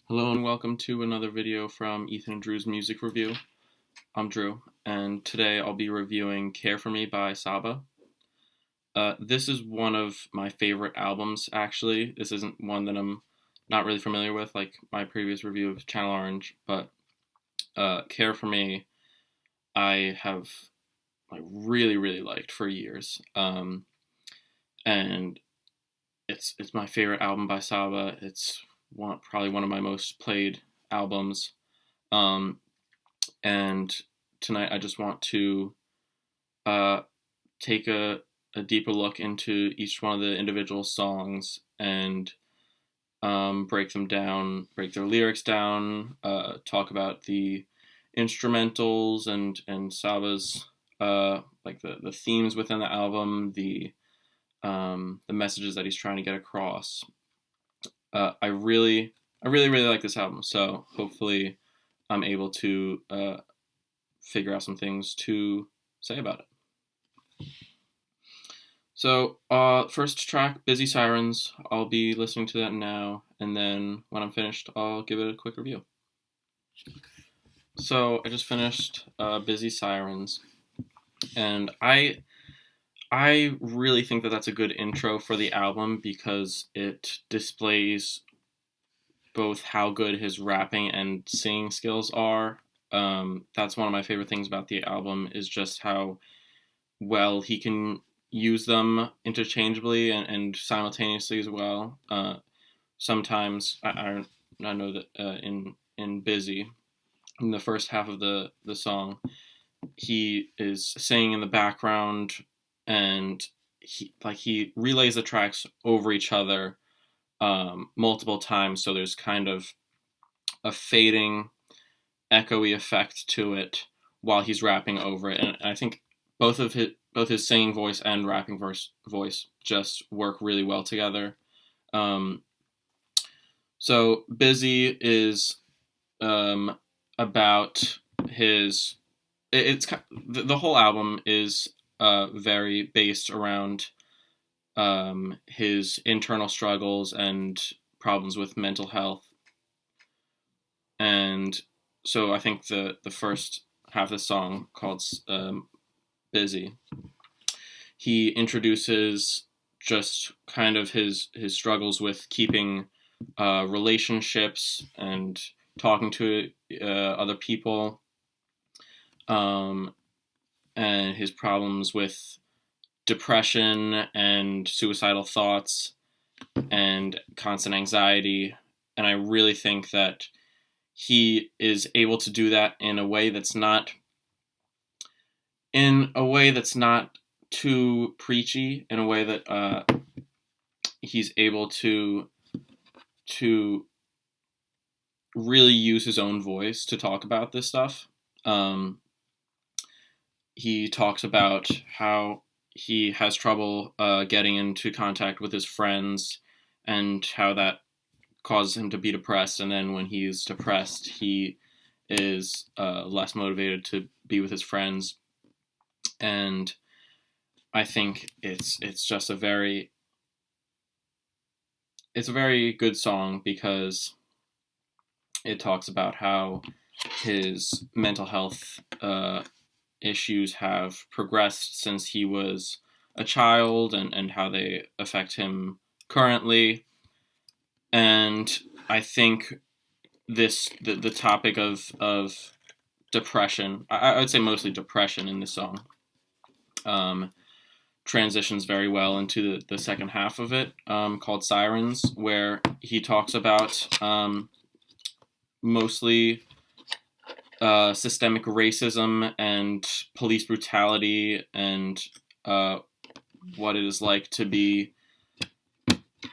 Hello and welcome to another video from Ethan and Drew's music review. I'm Drew, and today I'll be reviewing Care For Me by Saba. This is one of my favorite albums, actually. This isn't one that I'm not really familiar with, like my previous review of Channel Orange, but Care For Me I have really liked for years. And it's my favorite album by Saba. It's probably one of my most played albums. Um, and tonight I just want to take a deeper look into each one of the individual songs and break them down, break their lyrics down, talk about the instrumentals and Saba's like the themes within the album, the messages that he's trying to get across. I really like this album, so hopefully I'm able to figure out some things to say about it. So, first track, Busy Sirens. I'll be listening to that now, and then when I'm finished, I'll give it a quick review. So, I just finished Busy Sirens, and I really think that that's a good intro for the album because it displays both how good his rapping and singing skills are. That's one of my favorite things about the album is just how well he can use them interchangeably and simultaneously as well. Sometimes I know that in Busy, in the first half of the song, he is singing in the background and he relays the tracks over each other multiple times, so there's kind of a fading, echoey effect to it while he's rapping over it, and I think both his singing voice and rapping voice just work really well together. So Busy is about his. It's the whole album is very based around his internal struggles and problems with mental health. And so I think the first half of the song called Busy, he introduces just kind of his struggles with keeping relationships and talking to other people, and his problems with depression and suicidal thoughts and constant anxiety. And I really think that he is able to do that in a way that's not too preachy, in a way that he's able to really use his own voice to talk about this stuff. He talks about how he has trouble getting into contact with his friends and how that causes him to be depressed, and then when he's depressed he is less motivated to be with his friends. And I think it's just a very good song because it talks about how his mental health issues have progressed since he was a child and how they affect him currently. And I think the topic of depression, I would say mostly depression in this song, transitions very well into the second half of it, called Sirens, where he talks about mostly systemic racism and police brutality and what it is like to be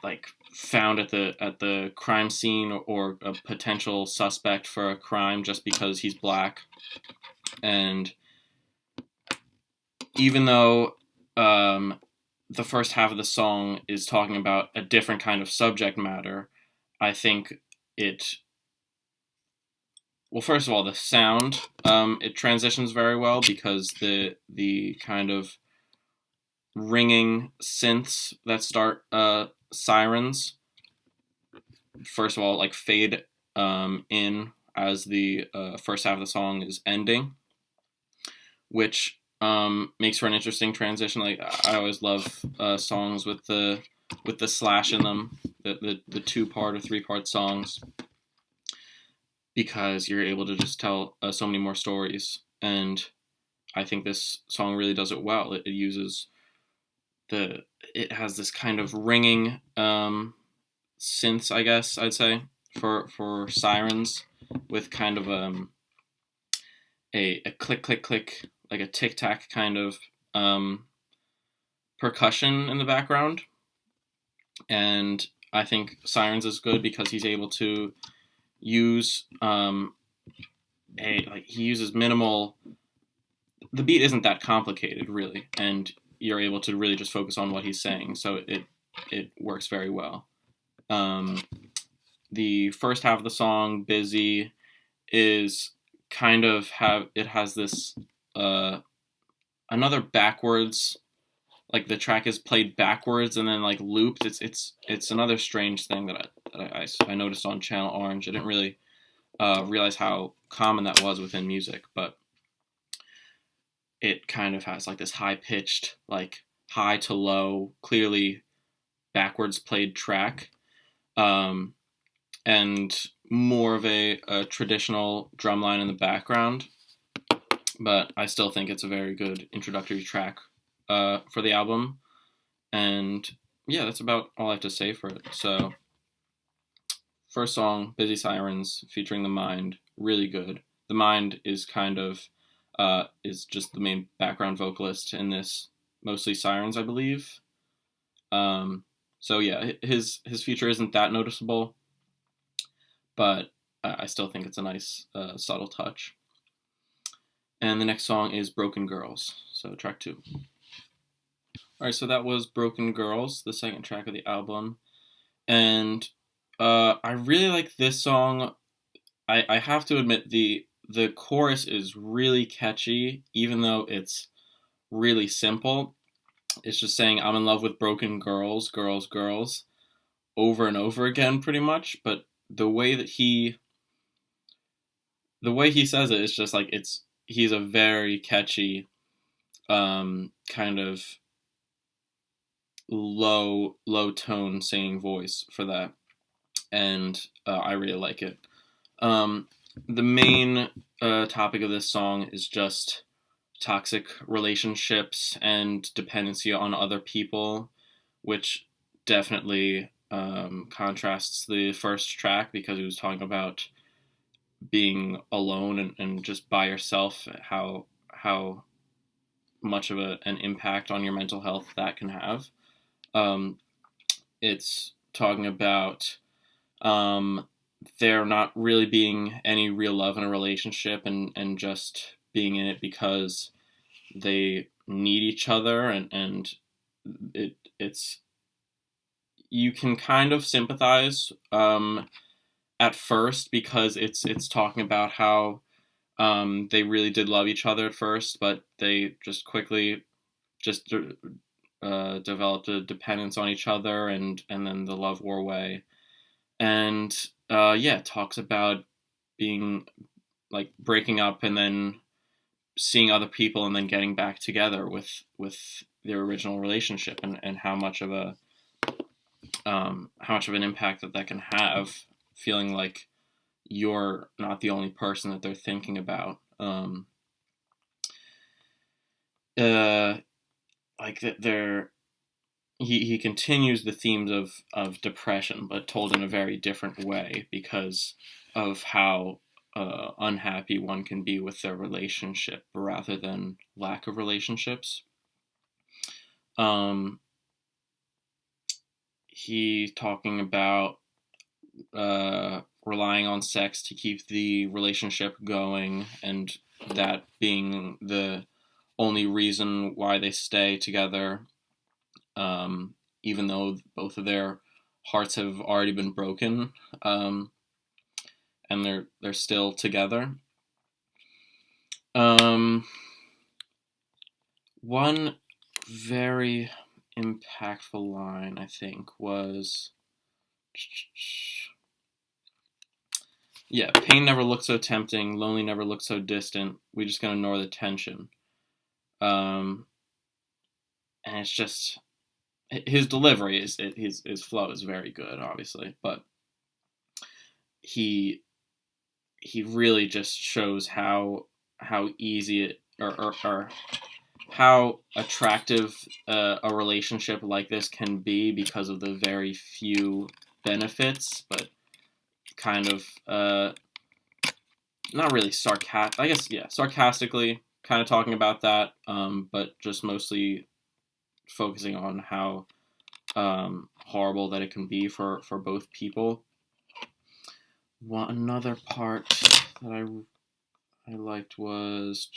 like found at the crime scene or a potential suspect for a crime just because he's black. And even though the first half of the song is talking about a different kind of subject matter, I think well, first of all, the sound, it transitions very well because the kind of ringing synths that start Sirens, first of all, like fade in as the first half of the song is ending, which makes for an interesting transition. Like, I always love songs with the slash in them, the 2-part or 3-part songs, because you're able to just tell so many more stories. And I think this song really does it well. It uses it has this kind of ringing synths, I guess I'd say, for Sirens, with kind of a click click click, like a tic tac kind of percussion in the background. And I think Sirens is good because he's able to use he uses minimal. The beat isn't that complicated, really, and you're able to really just focus on what he's saying, so it works very well. The first half of the song, Busy, is kind of has this another backwards, like the track is played backwards and then like looped. It's another strange thing that I noticed on Channel Orange. I didn't really realize how common that was within music, but it kind of has like this high-pitched, like high to low, clearly backwards played track, and more of a traditional drum line in the background. But I still think it's a very good introductory track for the album. And yeah, that's about all I have to say for it. So, first song, Busy Sirens, featuring theMIND, really good. theMIND is kind of is just the main background vocalist in this, mostly Sirens, I believe. So yeah, his feature isn't that noticeable, but I still think it's a nice subtle touch. And the next song is Broken Girls, so track 2. Alright, so that was Broken Girls, the second track of the album. And I really like this song. I have to admit, the chorus is really catchy, even though it's really simple. It's just saying, I'm in love with broken girls, girls, girls, over and over again, pretty much. But the way he says it is just like, he's a very catchy, kind of low tone singing voice for that. And I really like it. The main topic of this song is just toxic relationships and dependency on other people, which definitely contrasts the first track, because he was talking about being alone and just by yourself, how much of an impact on your mental health that can have. It's talking about there not really being any real love in a relationship, and just being in it because they need each other, and it's you can kind of sympathize at first, because it's talking about how they really did love each other at first, but they just quickly just developed a dependence on each other, and then the love wore away. And yeah, it talks about being like breaking up and then seeing other people and then getting back together with their original relationship, and how much of an impact that can have, feeling like you're not the only person that they're thinking about. Like that he continues the themes of depression, but told in a very different way, because of how unhappy one can be with their relationship rather than lack of relationships. He talking about relying on sex to keep the relationship going, and that being the only reason why they stay together, even though both of their hearts have already been broken, and they're still together. One very impactful line, I think, was yeah, pain never looked so tempting, lonely never looked so distant. We just gonna ignore the tension. Um, and it's just his delivery his flow is very good, obviously, but he he really just shows how easy it or how attractive a relationship like this can be because of the very few benefits, but kind of not really sarcastic. I guess yeah, sarcastically kind of talking about that, but just mostly focusing on how horrible that it can be for both people. Another part that I liked was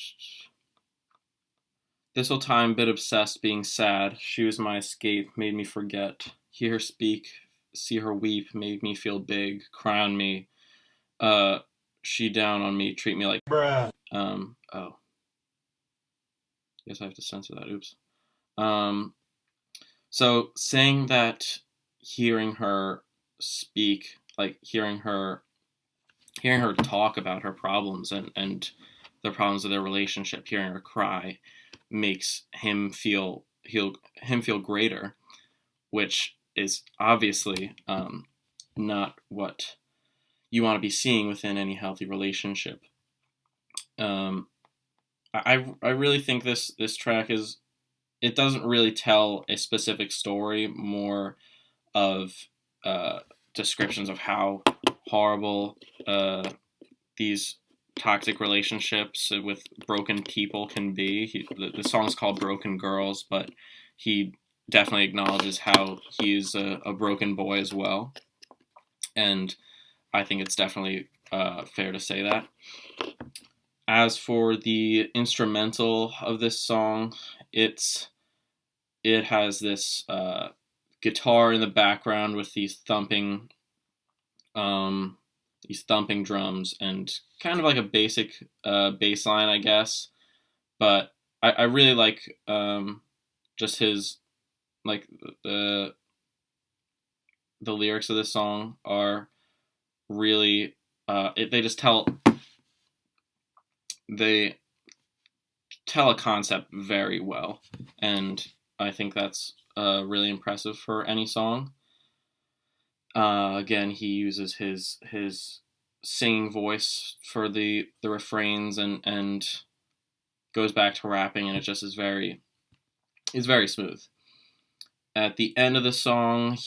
this whole time, bit obsessed, being sad. She was my escape, made me forget. Hear her speak, see her weep, made me feel big. Cry on me, she down on me, treat me like bruh. Oh, guess I have to censor that. Oops. So saying that, hearing her speak, like hearing her talk about her problems and the problems of their relationship, hearing her cry, makes him feel greater, which is obviously not what you want to be seeing within any healthy relationship. I really think this track is, it doesn't really tell a specific story, more of descriptions of how horrible these toxic relationships with broken people can be. The song's called Broken Girls, but he definitely acknowledges how he's a broken boy as well. And I think it's definitely fair to say that. As for the instrumental of this song, it has this guitar in the background with these thumping drums and kind of like a basic bass line, I guess. But I really like just his, like, the lyrics of this song are really they tell a concept very well, and I think that's really impressive for any song. Again, he uses his singing voice for the refrains and goes back to rapping, and it just is very smooth. At the end of the song,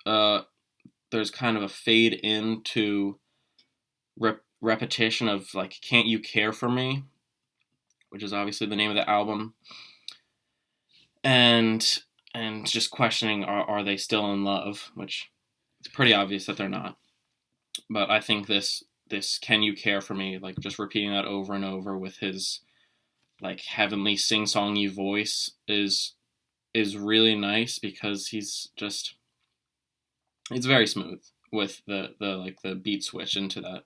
there's kind of a fade into repetition of like "Can't You Care for Me," which is obviously the name of the album, and just questioning, are they still in love, which it's pretty obvious that they're not. But I think this "Can You Care for Me," like just repeating that over and over with his like heavenly sing-songy voice is really nice, because it's very smooth with the beat switch into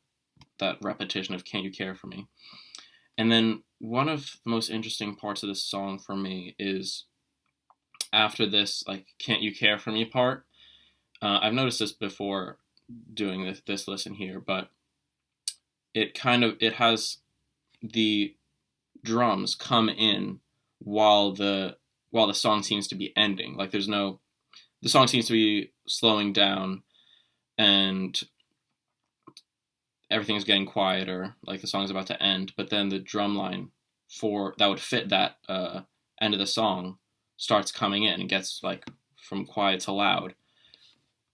that repetition of "Can't You Care for Me." And then one of the most interesting parts of this song for me is after this, like, "Can't You Care for Me" part. I've noticed this before doing this listen here, but it has the drums come in while the song seems to be ending. Like the song seems to be slowing down and everything's getting quieter, like the song's about to end, but then the drum line that would fit that end of the song starts coming in and gets like from quiet to loud,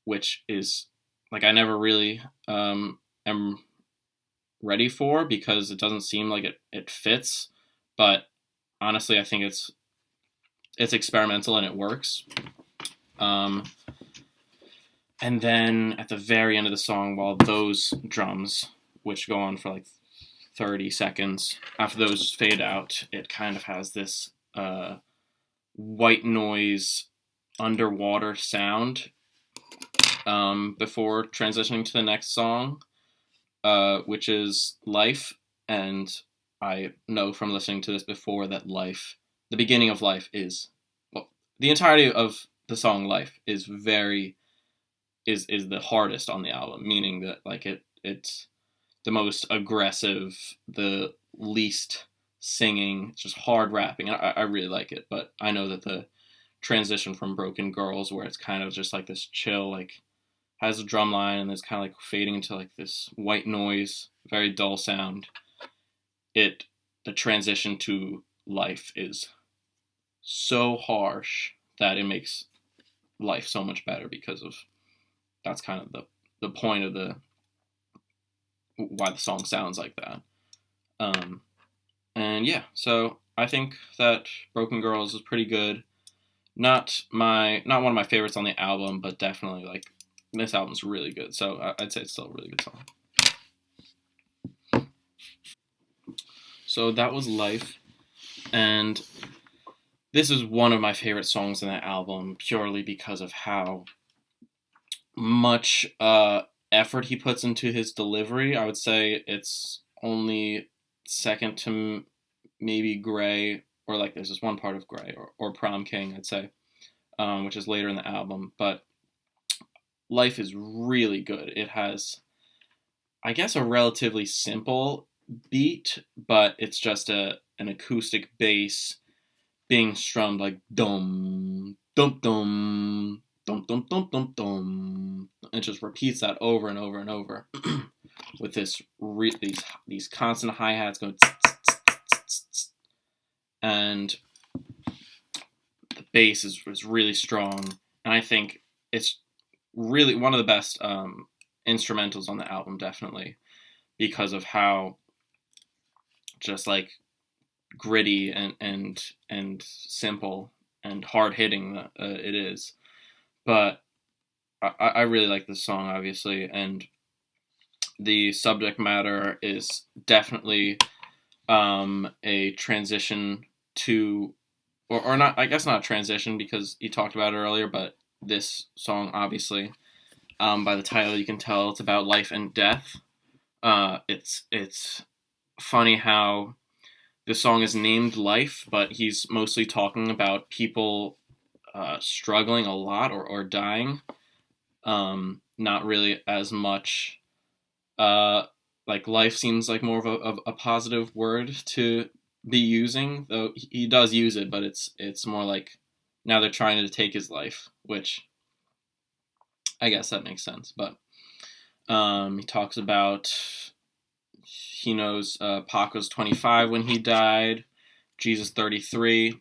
which is like I never really am ready for, because it doesn't seem like it fits. But honestly, I think it's experimental and it works. And then at the very end of the song, while those drums, which go on for like 30 seconds, after those fade out, it kind of has this white noise underwater sound before transitioning to the next song, which is Life. And I know from listening to this before that Life, the beginning of Life is, well, the entirety of the song Life is the hardest on the album, meaning that like it's the most aggressive, the least singing. It's just hard rapping. I really like it, but I know that the transition from Broken Girls, where it's kind of just like this chill, like has a drum line and it's kind of like fading into like this white noise, very dull sound. The transition to Life is so harsh that it makes Life so much better, because of that's kind of the point of the why the song sounds like that. And yeah, so I think that Broken Girls is pretty good. Not one of my favorites on the album, but definitely like this album's really good. So I'd say it's still a really good song. So that was Life, and this is one of my favorite songs in that album, purely because of how much effort he puts into his delivery. I would say it's only second to maybe Gray, or like there's this one part of Gray, or Prom King, I'd say, which is later in the album. But Life is really good. It has, I guess, a relatively simple beat, but it's just an acoustic bass being strummed like dum dum dum dum dum dum dum dum. It just repeats that over and over and over with these constant hi hats going, and the bass is really strong. And I think it's really one of the best instrumentals on the album, definitely, because of how just like gritty and simple and hard hitting it is. But I really like this song, obviously, and the subject matter is definitely a transition to, or not, I guess not a transition, because you talked about it earlier, but this song, obviously, by the title you can tell it's about life and death. It's funny how the song is named Life, but he's mostly talking about people struggling a lot, or dying. Not really as much. Like life seems like more of a positive word to be using, though he does use it, but it's more like now they're trying to take his life, which I guess that makes sense. But he talks about, he knows Pac was 25 when he died, Jesus 33.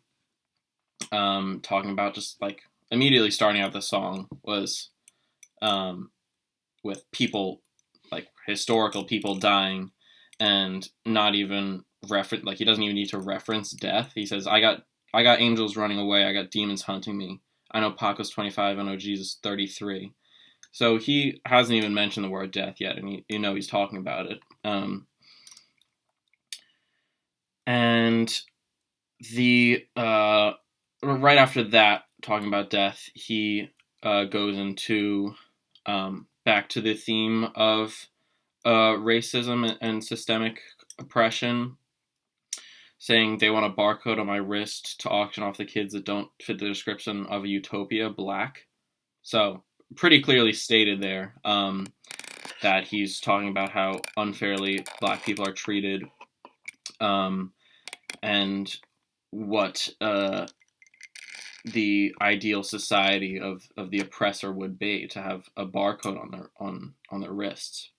Talking about just like immediately starting out the song was with people, like historical people dying, and not even reference, like he doesn't even need to reference death. He says, I got angels running away, I got demons hunting me. I know Pac was 25, I know Jesus 33. So he hasn't even mentioned the word death yet, and he's talking about it. And the right after that, talking about death, he goes into back to the theme of racism and systemic oppression, saying they want a barcode on my wrist to auction off the kids that don't fit the description of a utopia, black. So pretty clearly stated there that he's talking about how unfairly black people are treated, and what the ideal society of the oppressor would be, to have a barcode on their wrists.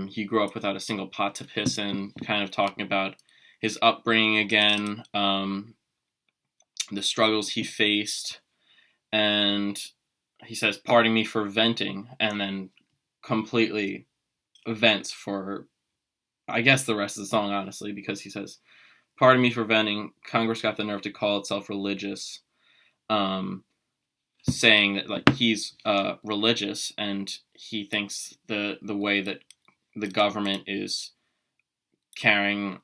He grew up without a single pot to piss in, kind of talking about his upbringing again, the struggles he faced, and he says, pardon me for venting, and then completely vents for, I guess, the rest of the song, honestly, because he says, pardon me for venting, Congress got the nerve to call itself religious, saying that like he's religious, and he thinks the way that the government is carrying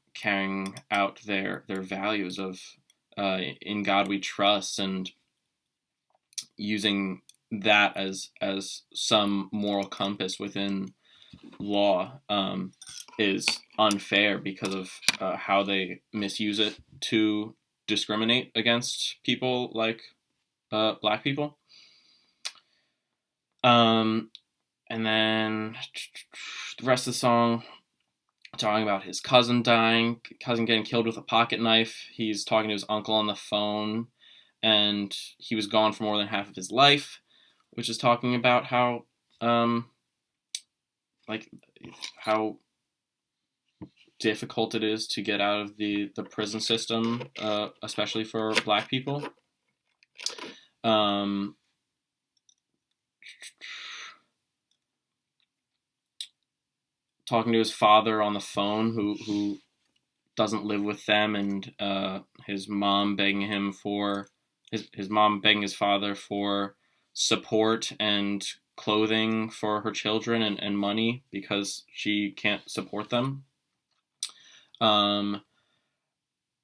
out their values of in God we trust, and using that as some moral compass within law, is unfair, because of how they misuse it to discriminate against people like black people. And then the rest of the song, talking about his cousin dying, cousin getting killed with a pocket knife. He's talking to his uncle on the phone, and he was gone for more than half of his life, which is talking about how, like, how difficult it is to get out of the prison system, especially for Black people. Talking to his father on the phone, who doesn't live with them, and his mom begging him for his mom begging his father for support and clothing for her children, and money because she can't support them. The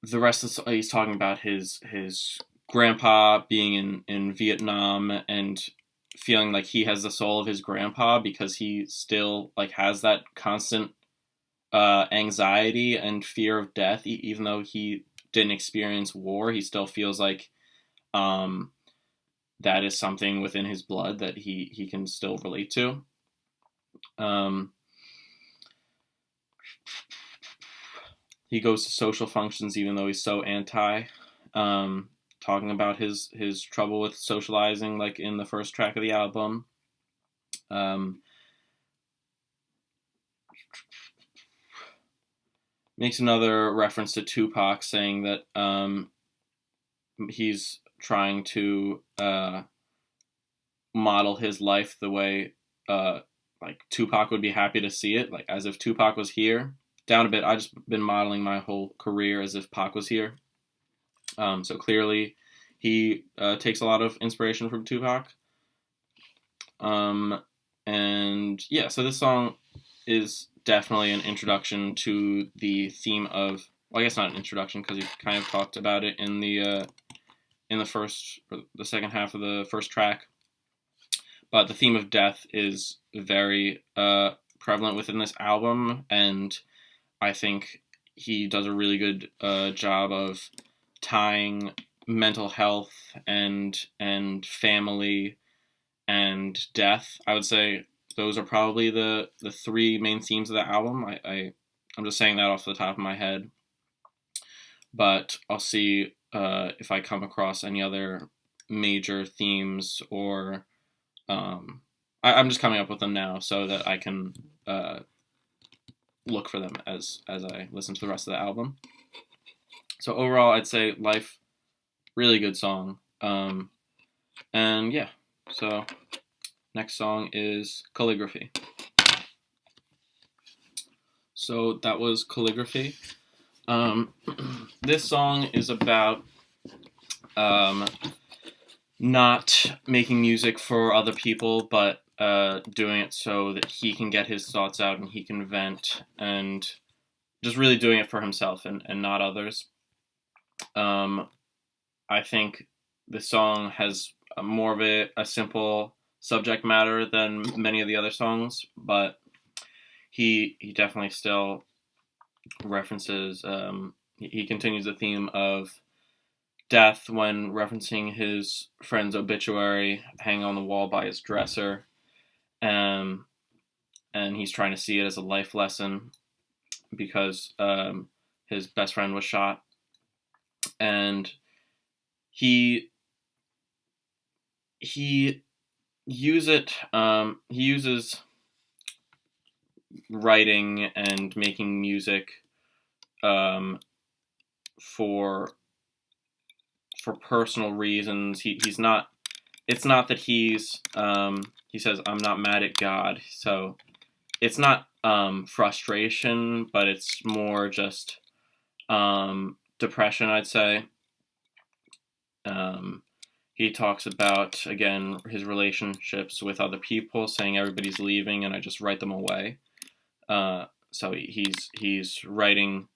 rest of the, he's talking about his grandpa being in Vietnam and feeling like he has the soul of his grandpa because he still like has that constant anxiety and fear of death, even though he didn't experience war. He still feels like that is something within his blood that he can still relate to. He goes to social functions even though he's so anti. Talking about his trouble with socializing, like in the first track of the album. Makes another reference to Tupac, saying that he's trying to model his life the way like Tupac would be happy to see it, like as if Tupac was here. Down a bit, I just been modeling my whole career as if Pac was here. So clearly, he takes a lot of inspiration from Tupac. And yeah, so this song is definitely an introduction to the theme of. Well, I guess not an introduction because he kind of talked about it in the first or the second half of the first track. But the theme of death is very prevalent within this album, and I think he does a really good job of tying mental health and family and death. I would say those are probably the three main themes of the album. I'm just saying that off the top of my head, but I'll see if I come across any other major themes, or I'm just coming up with them now so that I can look for them as I listen to the rest of the album. So overall, I'd say Life, really good song. And yeah, so next song is Calligraphy. So that was Calligraphy. This song is about not making music for other people, but doing it so that he can get his thoughts out and he can vent, and just really doing it for himself and not others. I think the song has more of a simple subject matter than many of the other songs, but he definitely still references, he continues the theme of death when referencing his friend's obituary hanging on the wall by his dresser, and he's trying to see it as a life lesson because his best friend was shot, and he uses writing and making music for personal reasons. He's not. It's not that he says, I'm not mad at God. So it's not frustration, but it's more just depression, I'd say. He talks about, again, his relationships with other people, saying everybody's leaving and I just write them away. So he's writing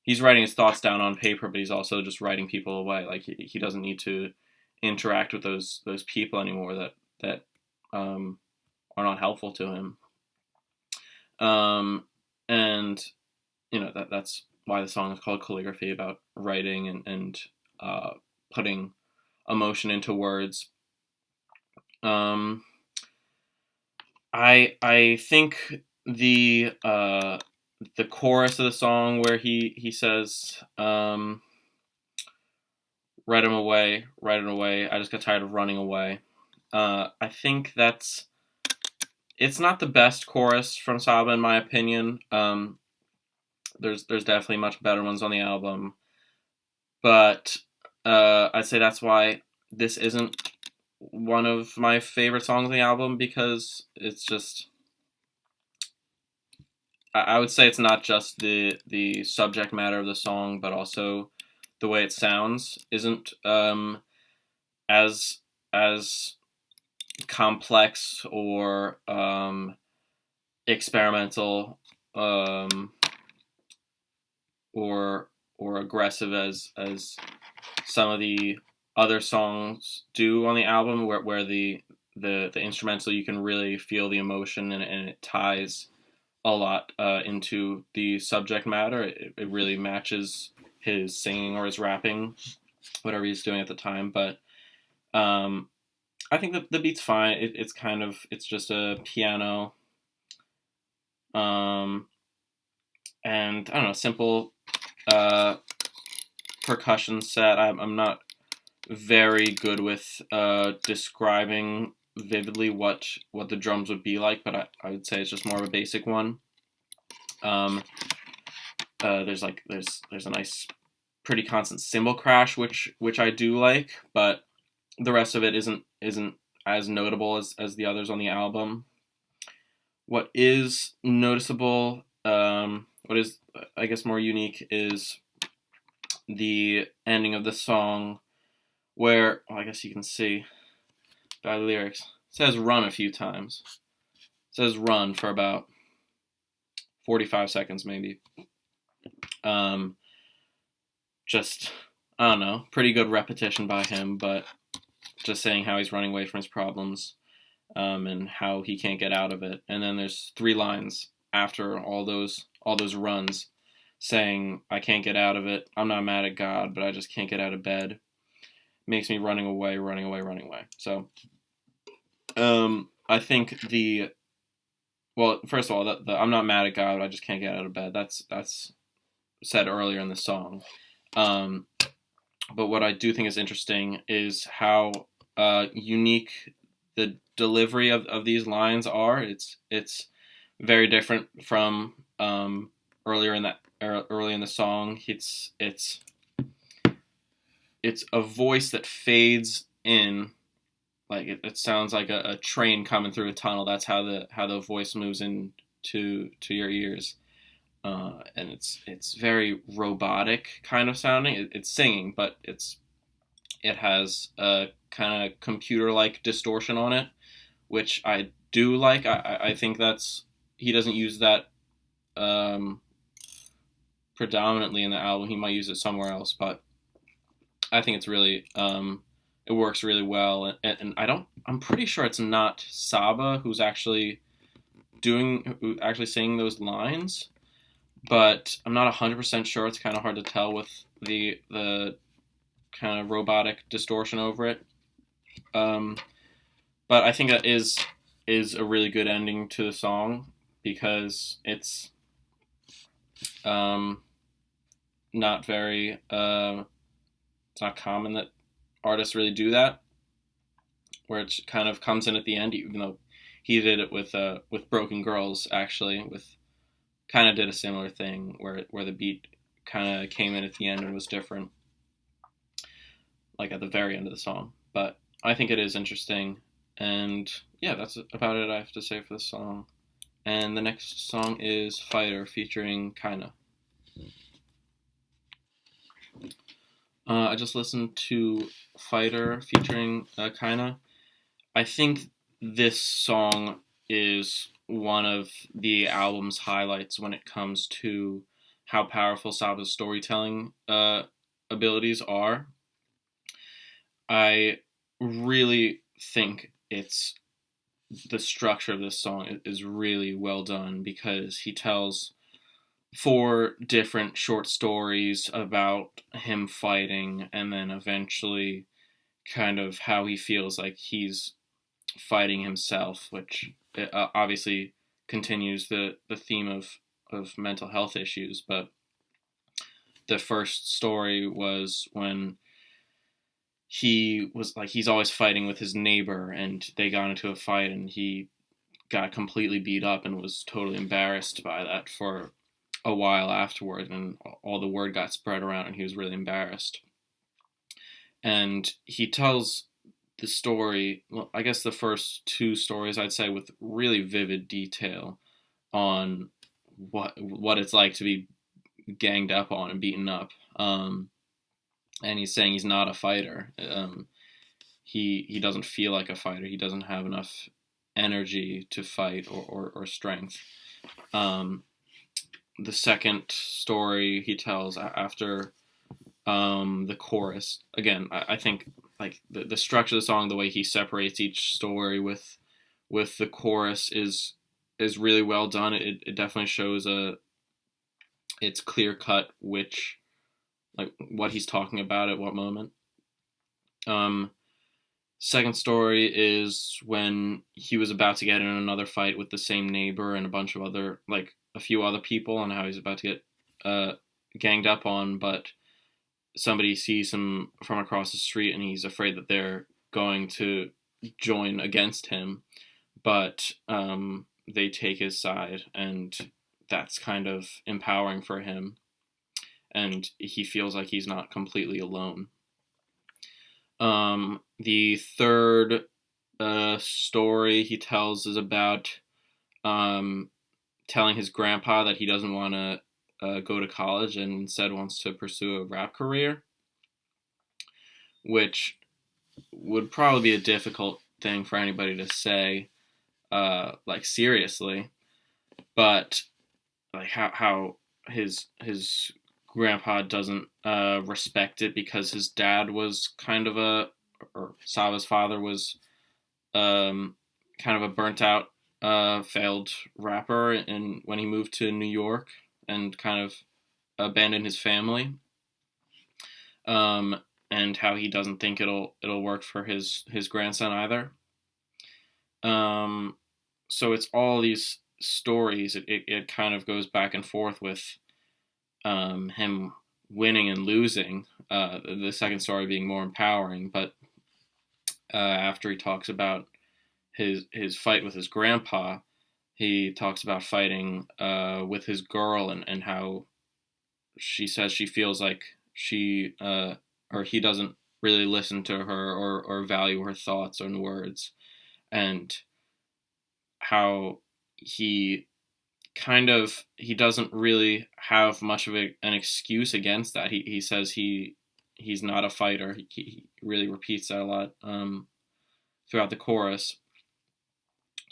his thoughts down on paper, but he's also just writing people away. Like he doesn't need to interact with those people anymore that are not helpful to him. And that's why the song is called Calligraphy, about writing and putting emotion into words. I think the chorus of the song where he says, "Right him away, right him away. I just got tired of running away." I think it's not the best chorus from Saba in my opinion. There's definitely much better ones on the album, but I'd say that's why this isn't one of my favorite songs on the album, because it's just, I would say it's not just the subject matter of the song, but also the way it sounds isn't as as complex or experimental, or aggressive as some of the other songs do on the album, where the instrumental, you can really feel the emotion, and it ties a lot into the subject matter. It really matches his singing or his rapping, whatever he's doing at the time. But I think the beat's fine. It's just a piano, and I don't know, simple percussion set. I'm not very good with describing vividly what the drums would be like, but I would say it's just more of a basic one. There's a nice, pretty constant cymbal crash, which I do like, but the rest of it isn't as notable as the others on the album. What is noticeable, what is, I guess, more unique, is the ending of the song, where, well, I guess you can see by the lyrics, it says "run" a few times. It says "run" for about 45 seconds, maybe. Just, I don't know, pretty good repetition by him, but just saying how he's running away from his problems, and how he can't get out of it. And then there's 3 lines after all those runs, saying, "I can't get out of it. I'm not mad at God, but I just can't get out of bed. Makes me running away, running away, running away." So, I think well, first of all, the "I'm not mad at God, I just can't get out of bed," that's said earlier in the song. But what I do think is interesting is how unique the delivery of these lines are. It's very different from early in the song. It's a voice that fades in, like it sounds like a train coming through a tunnel. That's how the voice moves in to your ears, and it's very robotic kind of sounding. It's singing, but it has a kind of computer-like distortion on it, which I do like. I think he doesn't use that predominantly in the album. He might use it somewhere else, but I think it's really, it works really well. And I'm pretty sure it's not Saba who's actually saying those lines, but I'm not 100% sure. It's kind of hard to tell with the kind of robotic distortion over it. But I think that is a really good ending to the song, because it's not very, it's not common that artists really do that, where it kind of comes in at the end, even though he did it with Broken Girls, actually, kind of did a similar thing where the beat kind of came in at the end and was different, like at the very end of the song. But I think it is interesting, and yeah, that's about it I have to say for this song. And the next song is Fighter featuring Kaina. I just listened to Fighter featuring Kaina. I think this song is one of the album's highlights when it comes to how powerful Saba's storytelling abilities are. I really think the structure of this song is really well done, because he tells 4 different short stories about him fighting, and then eventually kind of how he feels like he's fighting himself, which it obviously continues the theme of mental health issues. But the first story was when he was like, he's always fighting with his neighbor, and they got into a fight, and he got completely beat up and was totally embarrassed by that for a while afterward, and all the word got spread around, and he was really embarrassed. And he tells the story, well, I guess the first two stories, I'd say, with really vivid detail on what it's like to be ganged up on and beaten up. And he's saying he's not a fighter. He doesn't feel like a fighter. He doesn't have enough energy to fight or strength. The second story he tells after the chorus, again, I think like the structure of the song, the way he separates each story with the chorus is really well done. It definitely shows it's clear cut which, like, what he's talking about at what moment. Second story is when he was about to get in another fight with the same neighbor and a bunch of other, like a few other people, and how he's about to get ganged up on, but somebody sees him from across the street, and he's afraid that they're going to join against him, but they take his side, and that's kind of empowering for him, and he feels like he's not completely alone. The third story he tells is about telling his grandpa that he doesn't want to go to college and instead wants to pursue a rap career, which would probably be a difficult thing for anybody to say, like, seriously, but like how his grandpa doesn't respect it, because his dad was kind of or Saba's father was kind of a burnt out, failed rapper, and when he moved to New York and kind of abandoned his family, and how he doesn't think it'll work for his grandson either. So it's all these stories. It kind of goes back and forth with him winning and losing. The second story being more empowering, but after he talks about his fight with his grandpa, he talks about fighting with his girl, and how she says she feels like she or he doesn't really listen to her or value her thoughts and words, and how he doesn't really have much of an excuse against that. He says he's not a fighter. He really repeats that a lot throughout the chorus.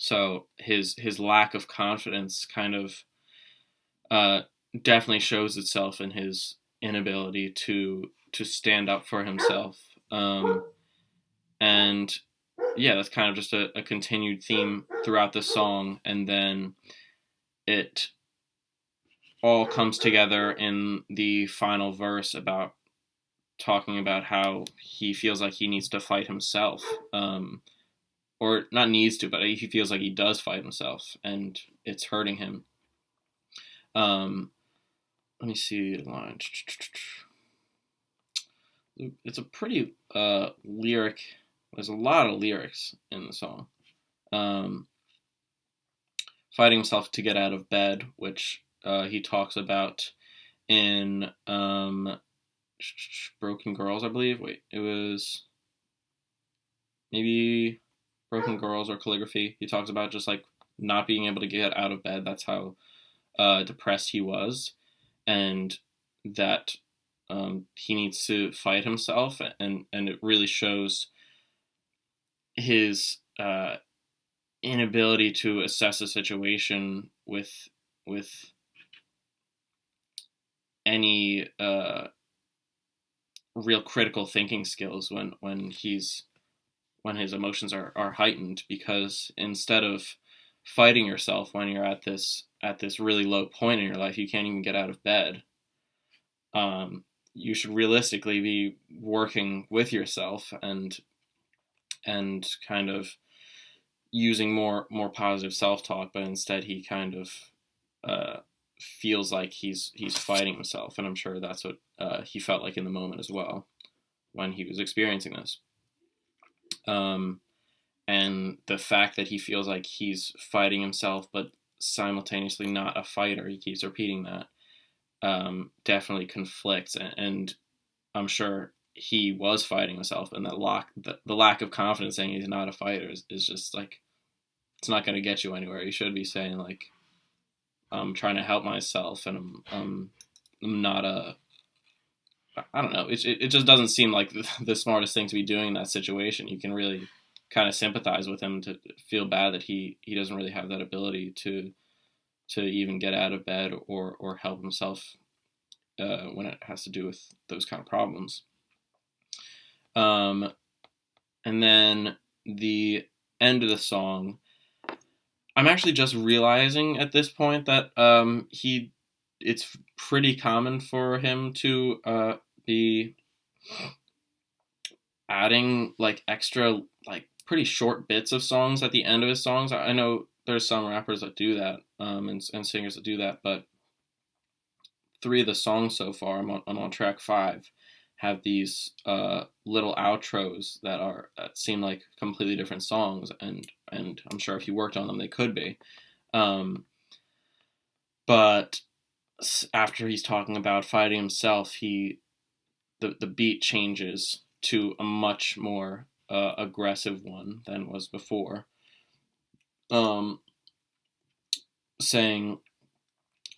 So his lack of confidence kind of definitely shows itself in his inability to stand up for himself. And yeah, that's kind of just a continued theme throughout the song, and then it all comes together in the final verse about talking about how he feels like he needs to fight himself, or not needs to, but he feels like he does fight himself, and it's hurting him. Let me see the line. It's a pretty lyric. There's a lot of lyrics in the song. Fighting himself to get out of bed, which he talks about in Broken Girls, I believe. Wait, it was maybe Broken Girls or Calligraphy. He talks about just like not being able to get out of bed. That's how depressed he was, and that he needs to fight himself, and it really shows his inability to assess a situation with any real critical thinking skills when his emotions are heightened, because instead of fighting yourself when you're at this really low point in your life, you can't even get out of bed. You should realistically be working with yourself and kind of using more positive self-talk, but instead he kind of feels like he's fighting himself, and I'm sure that's what he felt like in the moment as well when he was experiencing this. And the fact that he feels like he's fighting himself, but simultaneously not a fighter, he keeps repeating that, definitely conflicts, and I'm sure he was fighting himself, and the lack of confidence saying he's not a fighter is just like, it's not going to get you anywhere. You should be saying like, I'm trying to help myself, and I'm not a, I don't know. It just doesn't seem like the smartest thing to be doing in that situation. You can really kind of sympathize with him to feel bad that he doesn't really have that ability to even get out of bed or help himself when it has to do with those kind of problems. And then the end of the song, I'm actually just realizing at this point that it's pretty common for him to be adding like extra, like pretty short bits of songs at the end of his songs. I know there's some rappers that do that, and singers that do that, but 3 of the songs so far, I'm on track 5, have these little outros that seem like completely different songs, and I'm sure if you worked on them, they could be. But after he's talking about fighting himself, the beat changes to a much more aggressive one than was before.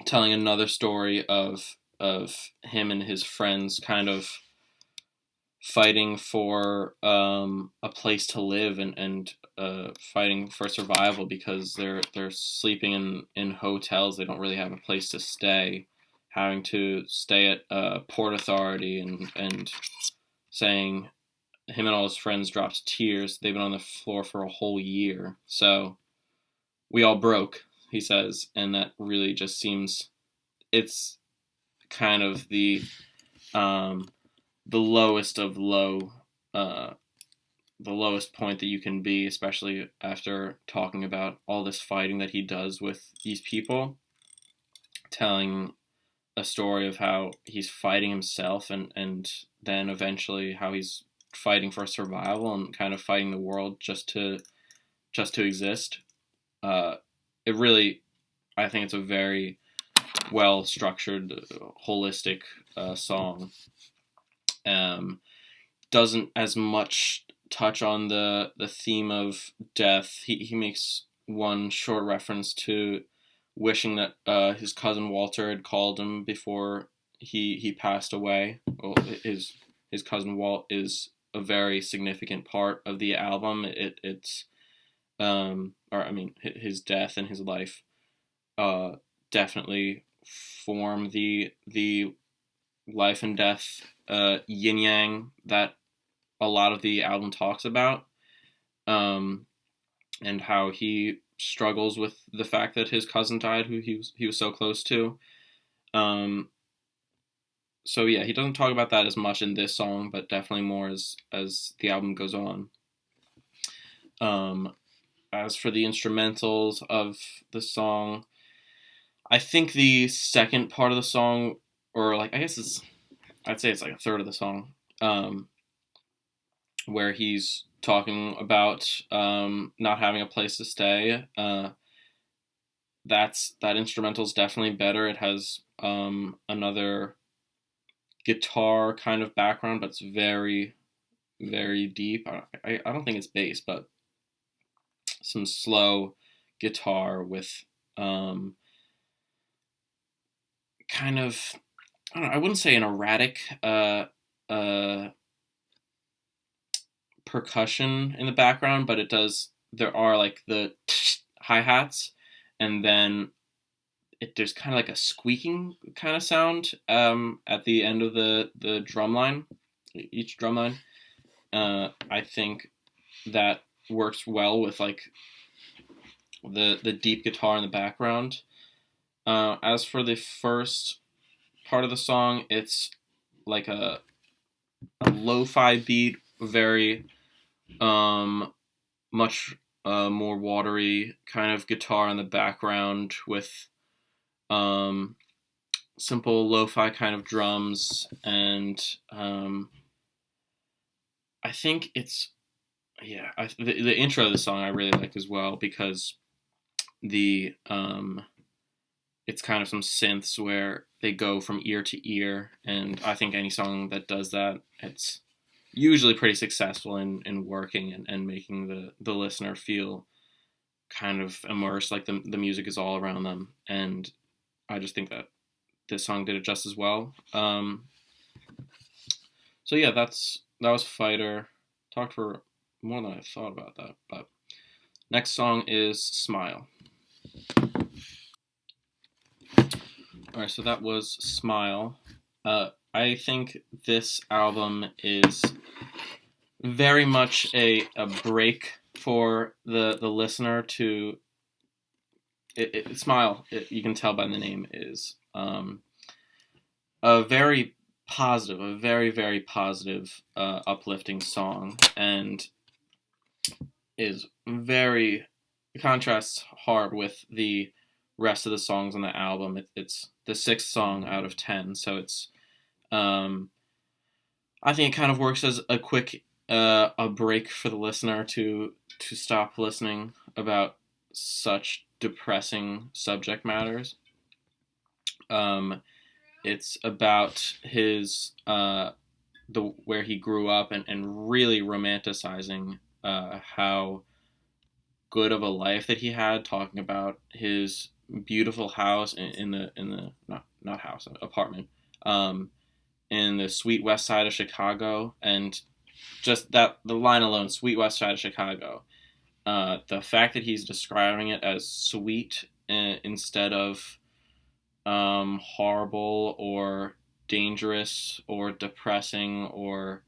Telling another story of him and his friends kind of fighting for a place to live, and fighting for survival because they're sleeping in hotels. They don't really have a place to stay, having to stay at Port Authority, and saying him and all his friends dropped tears. They've been on the floor for a whole year. So we all broke, he says, and that really just seems, it's kind of the lowest of low, the lowest point that you can be, especially after talking about all this fighting that he does with these people, telling a story of how he's fighting himself, and then eventually how he's fighting for survival and kind of fighting the world just to exist. It really, I think it's a very well structured, holistic song. Doesn't as much touch on the theme of death. He makes one short reference to wishing that his cousin Walter had called him before he passed away. Well, his cousin Walt is a very significant part of the album. It's his death and his life definitely form the life and death yin yang that a lot of the album talks about, and how he struggles with the fact that his cousin died, who he was so close to. So yeah, he doesn't talk about that as much in this song, but definitely more as the album goes on. As for the instrumentals of the song, I think the second part of the song, or like, I guess I'd say it's like a third of the song, where he's talking about not having a place to stay. That instrumental is definitely better. It has another guitar kind of background, but it's very, very deep. I don't think it's bass, but some slow guitar with kind of, I don't know, I wouldn't say an erratic percussion in the background, but there are like the hi-hats, and then there's kind of like a squeaking kind of sound at the end of the drum line, each drum line. I think that works well with like the deep guitar in the background. As for the first part of the song, it's like a lo-fi beat, very much more watery kind of guitar in the background with simple lo-fi kind of drums, and I think it's the intro of the song I really like as well, because the it's kind of some synths where they go from ear to ear, and I think any song that does that, it's usually pretty successful in working and making the listener feel kind of immersed, like the music is all around them. And I just think that this song did it just as well. So yeah, that was Fighter. Talked for more than I thought about that, but next song is Smile. All right, so that was Smile. I think this album is very much a break for the listener to Smile. You can tell by the name, is a very positive, a very, very positive, uplifting song, and is very contrasts hard with the rest of the songs on the album. It's the 6th song out of 10, so it's I think it kind of works as a quick a break for the listener to stop listening about such depressing subject matters. It's about his where he grew up, and really romanticizing how good of a life that he had, talking about his beautiful house in the not house, apartment, in the sweet west side of Chicago. And just that, the line alone, sweet west side of Chicago, the fact that he's describing it as sweet instead of horrible or dangerous or depressing or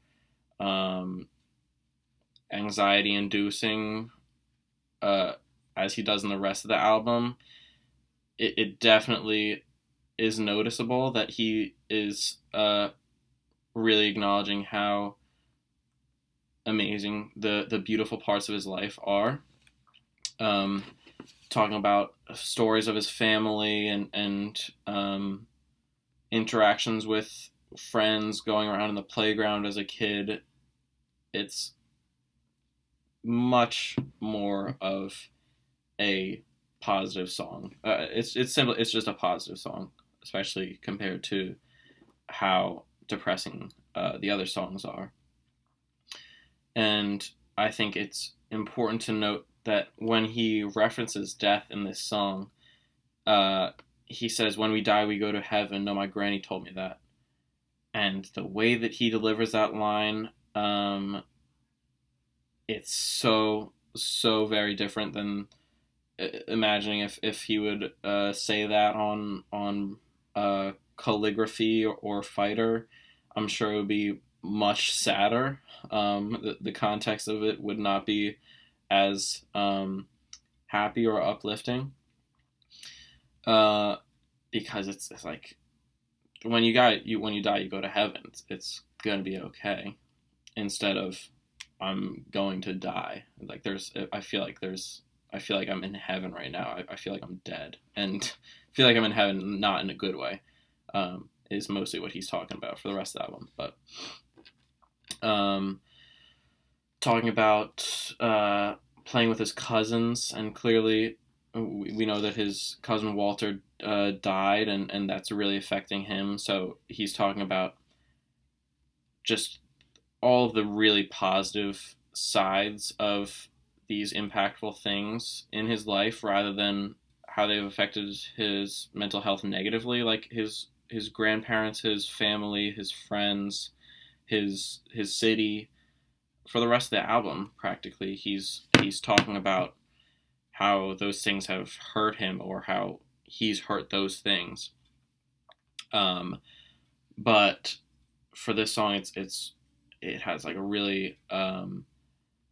anxiety inducing, as he does in the rest of the album, it definitely is noticeable that he is really acknowledging how amazing the beautiful parts of his life are. Talking about stories of his family and interactions with friends, going around in the playground as a kid. It's much more of a positive song. It's simple. It's just a positive song, especially compared to how depressing the other songs are. And I think it's important to note that when he references death in this song, he says, "When we die, we go to heaven. No, my granny told me that." And the way that he delivers that line, it's so very different than imagining if he would say that on Calligraphy or Fighter. I'm sure it would be much sadder. The context of it would not be as happy or uplifting, because it's like when you die, you go to heaven. It's gonna be okay, instead of I'm going to die. Like I feel like I'm in heaven right now. I feel like I'm dead, and I feel like I'm in heaven, not in a good way. Is mostly what he's talking about for the rest of the album. But talking about playing with his cousins, and clearly we know that his cousin Walter died, and that's really affecting him. So he's talking about just all of the really positive sides of these impactful things in his life, rather than how they've affected his mental health negatively, like his grandparents, his family, his friends, his city. For the rest of the album, practically, he's talking about how those things have hurt him, or how he's hurt those things. But for this song, it has like a really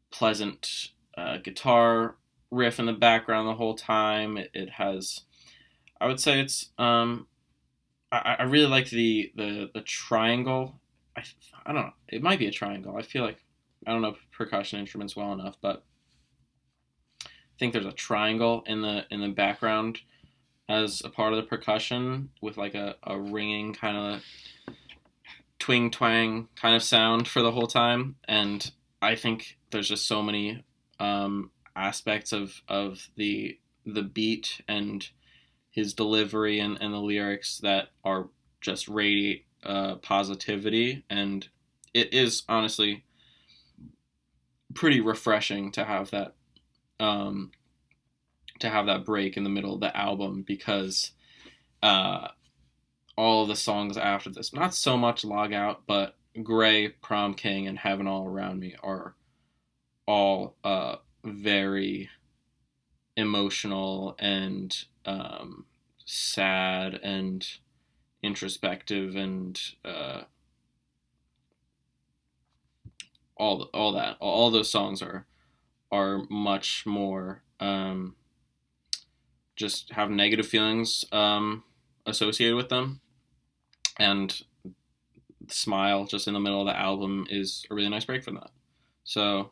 pleasant guitar riff in the background the whole time. It has, I would say it's I really like the triangle. I don't know. It might be a triangle. I feel like I don't know percussion instruments well enough, but think there's a triangle in the background as a part of the percussion with like a ringing kind of twing twang kind of sound for the whole time. And I think there's just so many aspects of the beat and his delivery and the lyrics that are just radiate positivity, and it is honestly pretty refreshing to have that break in the middle of the album, because all of the songs after this, not so much Logout, but Gray, Prom King, and Heaven All Around Me are all very emotional and sad and introspective, and all those songs are much more just have negative feelings associated with them. And Smile, just in the middle of the album, is a really nice break from that. So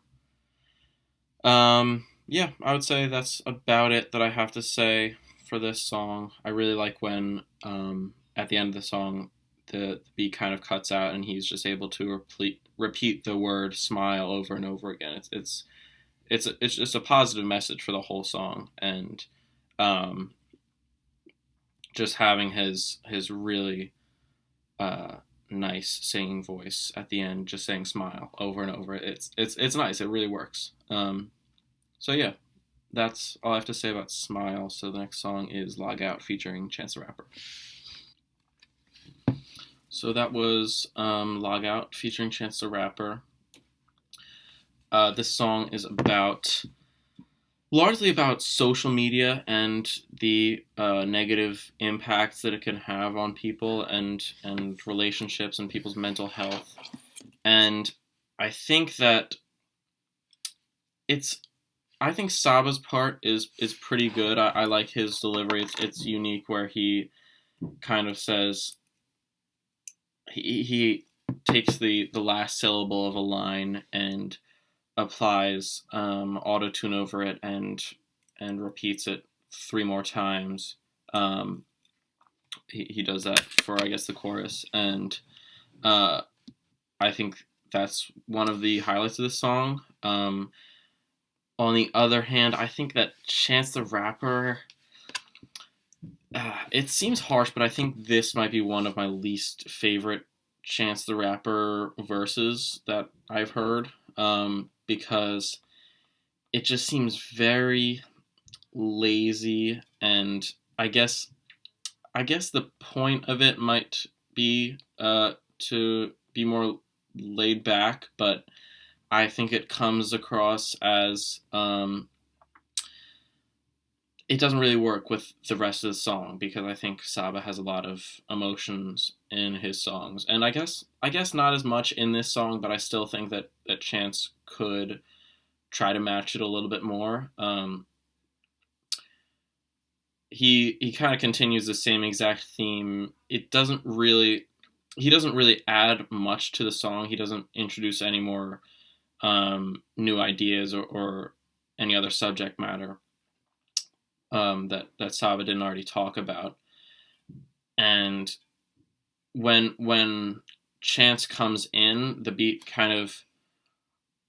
yeah, I would say that's about it that I have to say for this song. I really like when at the end of the song the beat kind of cuts out and he's just able to repeat the word smile over and over again. It's just a positive message for the whole song, and just having his really nice singing voice at the end, just saying smile over and over. It's nice. It really works. So yeah, that's all I have to say about Smile. So the next song is Logout featuring Chance the Rapper. So that was Logout featuring Chance the Rapper. This song is largely about social media and the negative impacts that it can have on people and relationships and people's mental health. And I think that I think Saba's part is pretty good. I like his delivery. It's unique, where he kind of says, he takes the last syllable of a line and applies auto-tune over it and repeats it 3 more times. He does that for, I guess, the chorus, and I think that's one of the highlights of the song. On the other hand, I think that Chance the Rapper, it seems harsh, but I think this might be one of my least favorite Chance the Rapper verses that I've heard, because it just seems very lazy, and I guess the point of it might be to be more laid back, but I think it comes across as it doesn't really work with the rest of the song, because I think Saba has a lot of emotions in his songs, and I guess not as much in this song, but I still think that Chance could try to match it a little bit more. He kind of continues the same exact theme. He doesn't really add much to the song. He doesn't introduce any more new ideas or any other subject matter that Saba didn't already talk about. And when Chance comes in, the beat kind of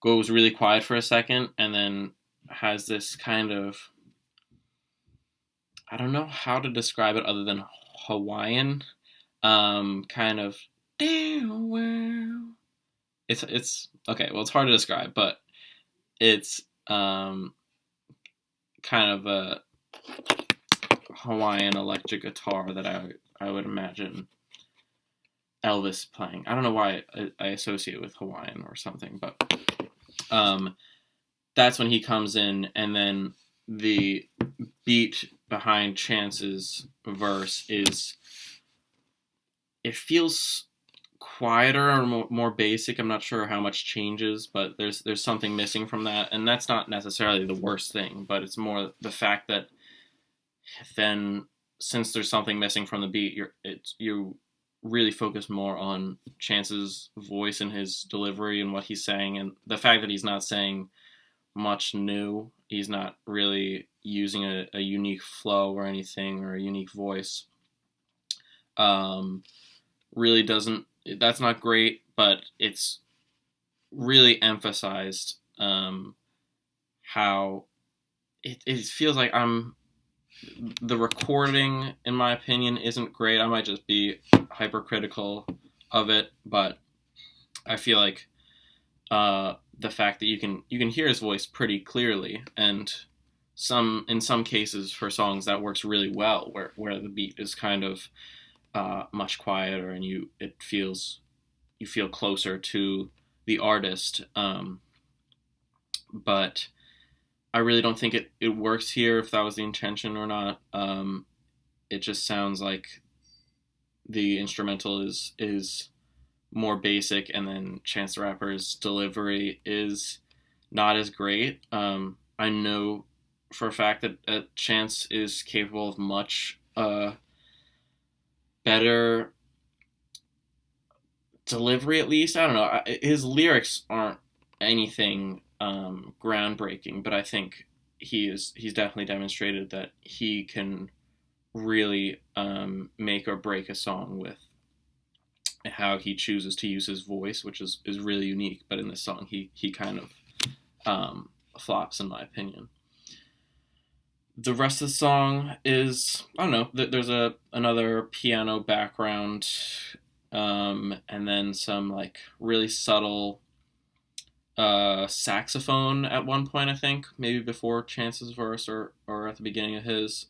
goes really quiet for a second, and then has this kind of, I don't know how to describe it other than Hawaiian, kind of, it's okay, well, it's hard to describe, but it's kind of a Hawaiian electric guitar that I would imagine Elvis playing. I don't know why I associate it with Hawaiian or something, but that's when he comes in, and then the beat behind Chance's verse it feels quieter or more basic. I'm not sure how much changes, but there's something missing from that, and that's not necessarily the worst thing, but it's more the fact that then, since there's something missing from the beat, you really focus more on Chance's voice and his delivery and what he's saying, and the fact that he's not saying much new he's not really using a unique flow or anything, or a unique voice. Really doesn't. That's not great, but it's really emphasized how it feels like the recording, in my opinion, isn't great. I might just be hypercritical of it, but I feel like the fact that you can hear his voice pretty clearly, and in some cases for songs that works really well, where the beat is kind of much quieter, and you feel closer to the artist. But I really don't think it works here, if that was the intention or not. It just sounds like the instrumental is more basic, and then Chance the Rapper's delivery is not as great. I know for a fact that Chance is capable of much better delivery, at least. I don't know. His lyrics aren't anything groundbreaking, but I think he's definitely demonstrated that he can really make or break a song with how he chooses to use his voice, which is really unique. But in this song, he kind of flops, in my opinion. The rest of the song is, I don't know, there's another piano background, and then some like really subtle saxophone at one point, I think, maybe before Chance's verse, or at the beginning of his,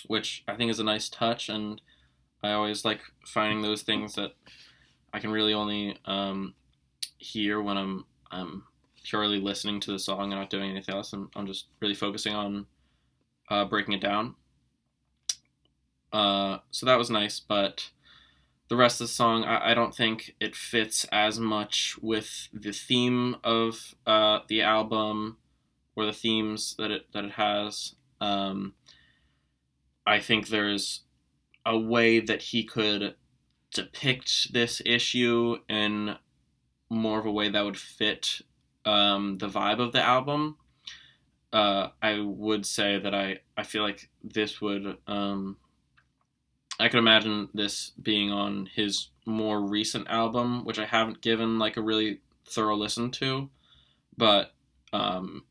which I think is a nice touch. And I always like finding those things that I can really only hear when I'm purely listening to the song and not doing anything else. I'm just really focusing on breaking it down. So that was nice, but the rest of the song, I don't think it fits as much with the theme of the album, or the themes that it has. I think there's a way that he could depict this issue in more of a way that would fit the vibe of the album. I would say that I feel like this would... I could imagine this being on his more recent album, which I haven't given like a really thorough listen to, but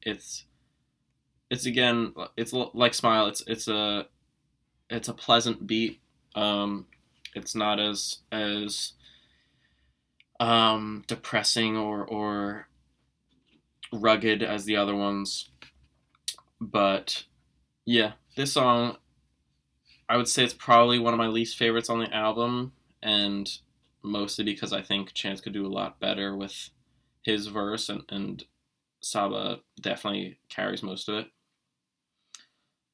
it's again, it's like Smile. It's a pleasant beat. It's not as depressing or rugged as the other ones, but yeah, this song, I would say it's probably one of my least favorites on the album, and mostly because I think Chance could do a lot better with his verse, and Saba definitely carries most of it.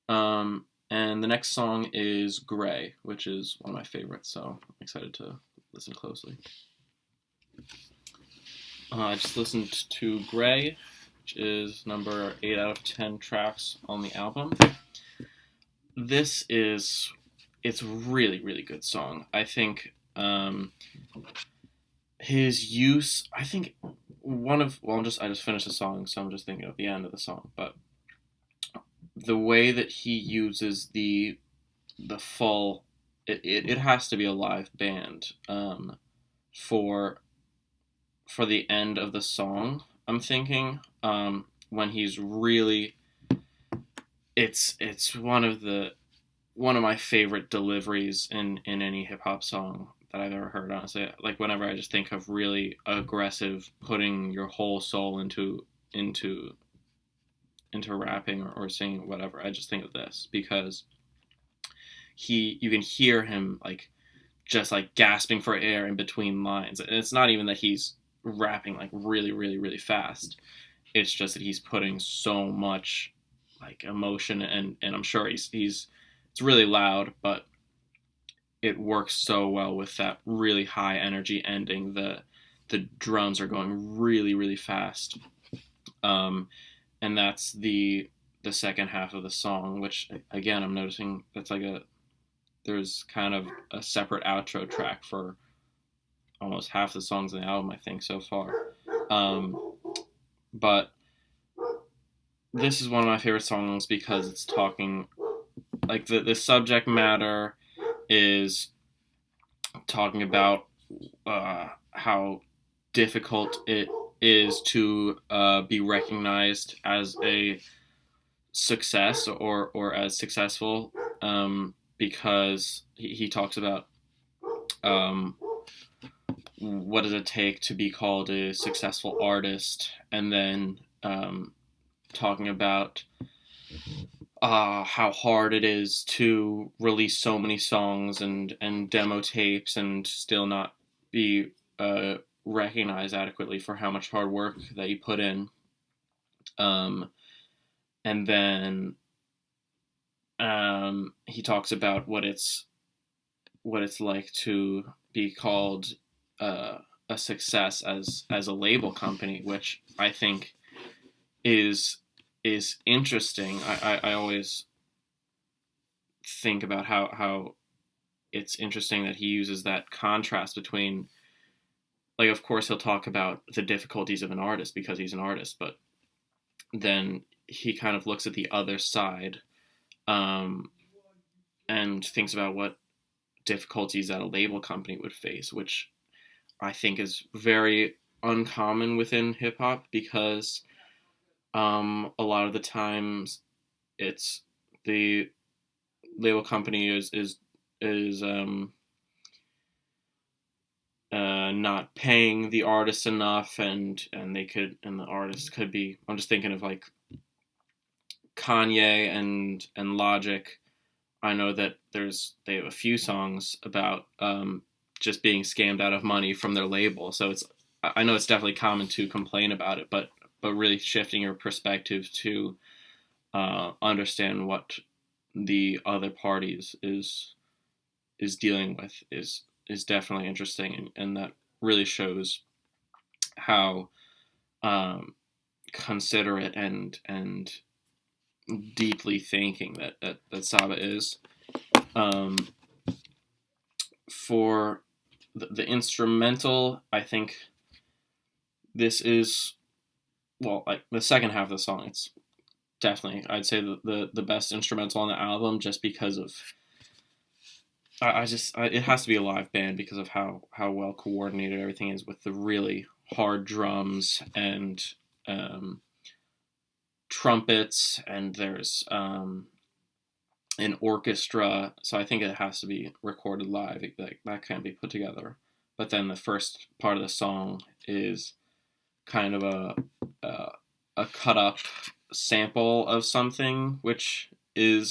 And the next song is Gray, which is one of my favorites, so I'm excited to listen closely. I just listened to Gray, which is number 8 out of 10 tracks on the album. It's really, really good song. I think his use, I think I just finished the song, so I'm just thinking of the end of the song, but the way that he uses the full, it has to be a live band for the end of the song, I'm thinking, when he's really, it's one of my favorite deliveries in any hip hop song that I've ever heard, honestly. Like, whenever I just think of really aggressive, putting your whole soul into rapping or singing, whatever, I just think of this, because you can hear him like just like gasping for air in between lines. And it's not even that he's rapping like really, really, really fast. It's just that he's putting so much like emotion, and I'm sure it's really loud, but it works so well with that really high energy ending. The drums are going really, really fast, and that's the second half of the song, which again I'm noticing that's like there's kind of a separate outro track for almost half the songs in the album, I think, so far. But this is one of my favorite songs because it's talking, like, the subject matter is talking about how difficult it is to be recognized as a success, or as successful, because he talks about um, what does it take to be called a successful artist, and then talking about how hard it is to release so many songs and demo tapes and still not be recognized adequately for how much hard work that you put in. And then he talks about what it's like to be called a success as a label company, which I think is interesting. I always think about how it's interesting that he uses that contrast between, like, of course he'll talk about the difficulties of an artist because he's an artist, but then he kind of looks at the other side, and thinks about what difficulties that a label company would face, which I think is very uncommon within hip hop, because a lot of the times it's the label company is not paying the artist enough, and the artist could be, I'm just thinking of like Kanye and Logic. I know that they have a few songs about just being scammed out of money from their label. So I know it's definitely common to complain about it, but really shifting your perspective to understand what the other parties is dealing with is definitely interesting, and that really shows how considerate and deeply thinking that Saba is. For the instrumental, I think this is, well, like the second half of the song, it's definitely, I'd say, the best instrumental on the album, just because of it has to be a live band because of how well coordinated everything is with the really hard drums and trumpets, and there's an orchestra, so I think it has to be recorded live. That can't be put together. But then the first part of the song is kind of a cut up sample of something, which he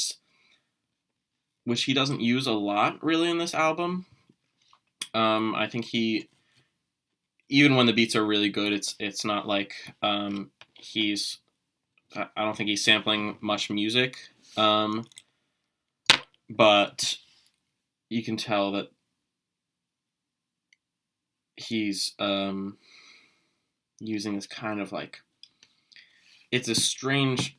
doesn't use a lot really in this album. I think even when the beats are really good, it's not like he's I don't think he's sampling much music. But you can tell that he's using this kind of like, it's a strange,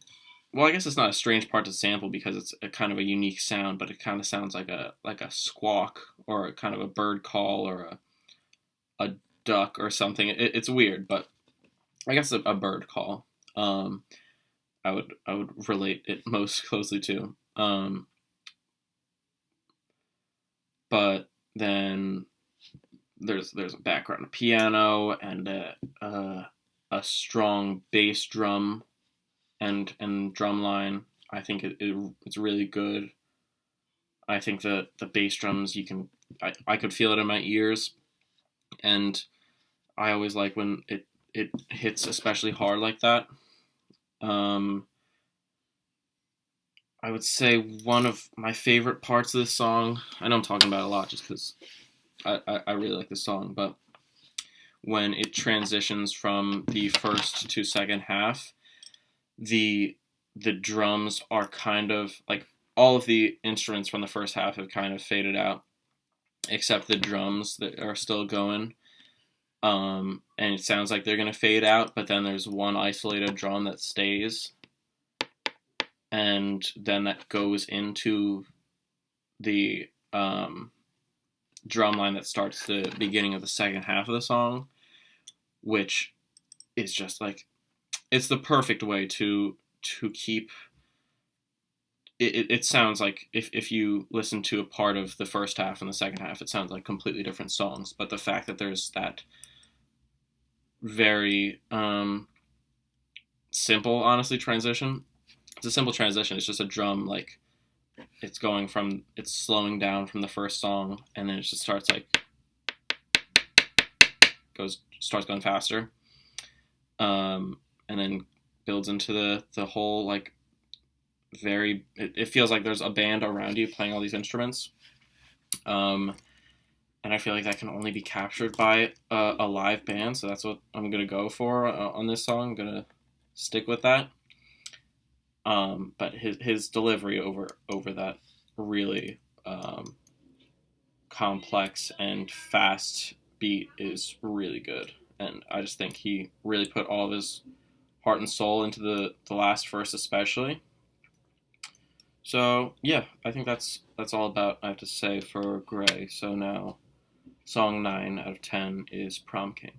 well, I guess it's not a strange part to sample because it's a kind of a unique sound, but it kind of sounds like a squawk, or a kind of a bird call, or a duck or something. It's weird, but I guess a bird call. I would relate it most closely to. But then there's a background piano and a strong bass drum and drum line. I think it's really good. I think that the bass drums, I could feel it in my ears, and I always like when it hits especially hard like that. I would say one of my favorite parts of this song, I know I'm talking about it a lot just because I really like this song, but when it transitions from the first to second half, the drums are kind of like, all of the instruments from the first half have kind of faded out, except the drums that are still going. And it sounds like they're going to fade out, but then there's one isolated drum that stays, and then that goes into the drum line that starts the beginning of the second half of the song, which is just like, it's the perfect way to to keep it sounds like if you listen to a part of the first half and the second half, it sounds like completely different songs. But the fact that there's that very simple, honestly, transition. It's a simple transition. It's just a drum, like it's slowing down from the first song, and then it just starts like starts going faster, and then builds into the whole like it feels like there's a band around you playing all these instruments, and I feel like that can only be captured by a live band. So that's what I'm gonna go for on this song. I'm gonna stick with that. But his delivery over that really complex and fast beat is really good, and I just think he really put all of his heart and soul into the last verse especially. So yeah, I think that's all about I have to say for Gray. So now, song 9 out of 10 is Prom King.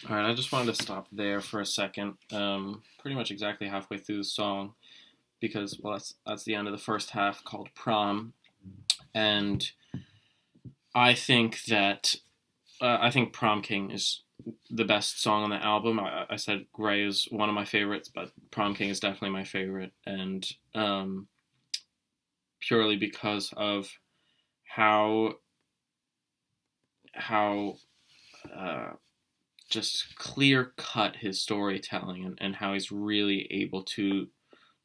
All right, I just wanted to stop there for a second. Pretty much exactly halfway through the song, because well, that's the end of the first half called Prom, and I think that Prom King is the best song on the album. I said Gray is one of my favorites, but Prom King is definitely my favorite, and purely because of how just clear cut his storytelling, and how he's really able to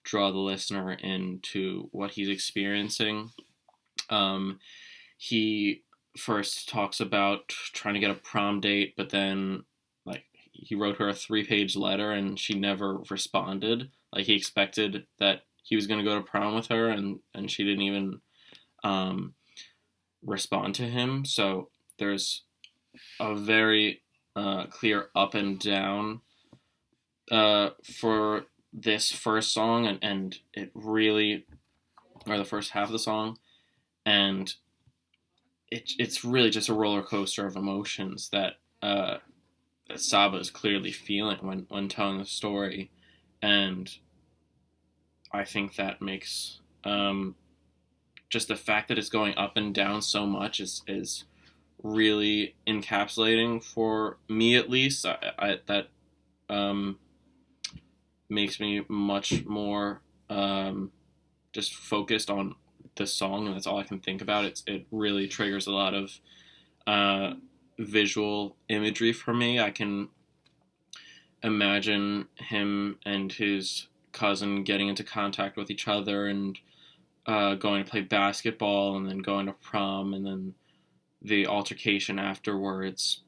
draw the listener into what he's experiencing. He first talks about trying to get a prom date, but then like he wrote her a 3-page letter and she never responded. Like he expected that he was going to go to prom with her, and she didn't even respond to him. So there's a very clear up and down for this first song, and it really, or the first half of the song, and it's really just a roller coaster of emotions that Saba is clearly feeling when telling the story, and I think that makes just the fact that it's going up and down so much is really encapsulating for me, at least. That makes me much more just focused on the song, and that's all I can think about. It really triggers a lot of visual imagery for me. I can imagine him and his cousin getting into contact with each other, and going to play basketball, and then going to prom, and then the altercation afterwards.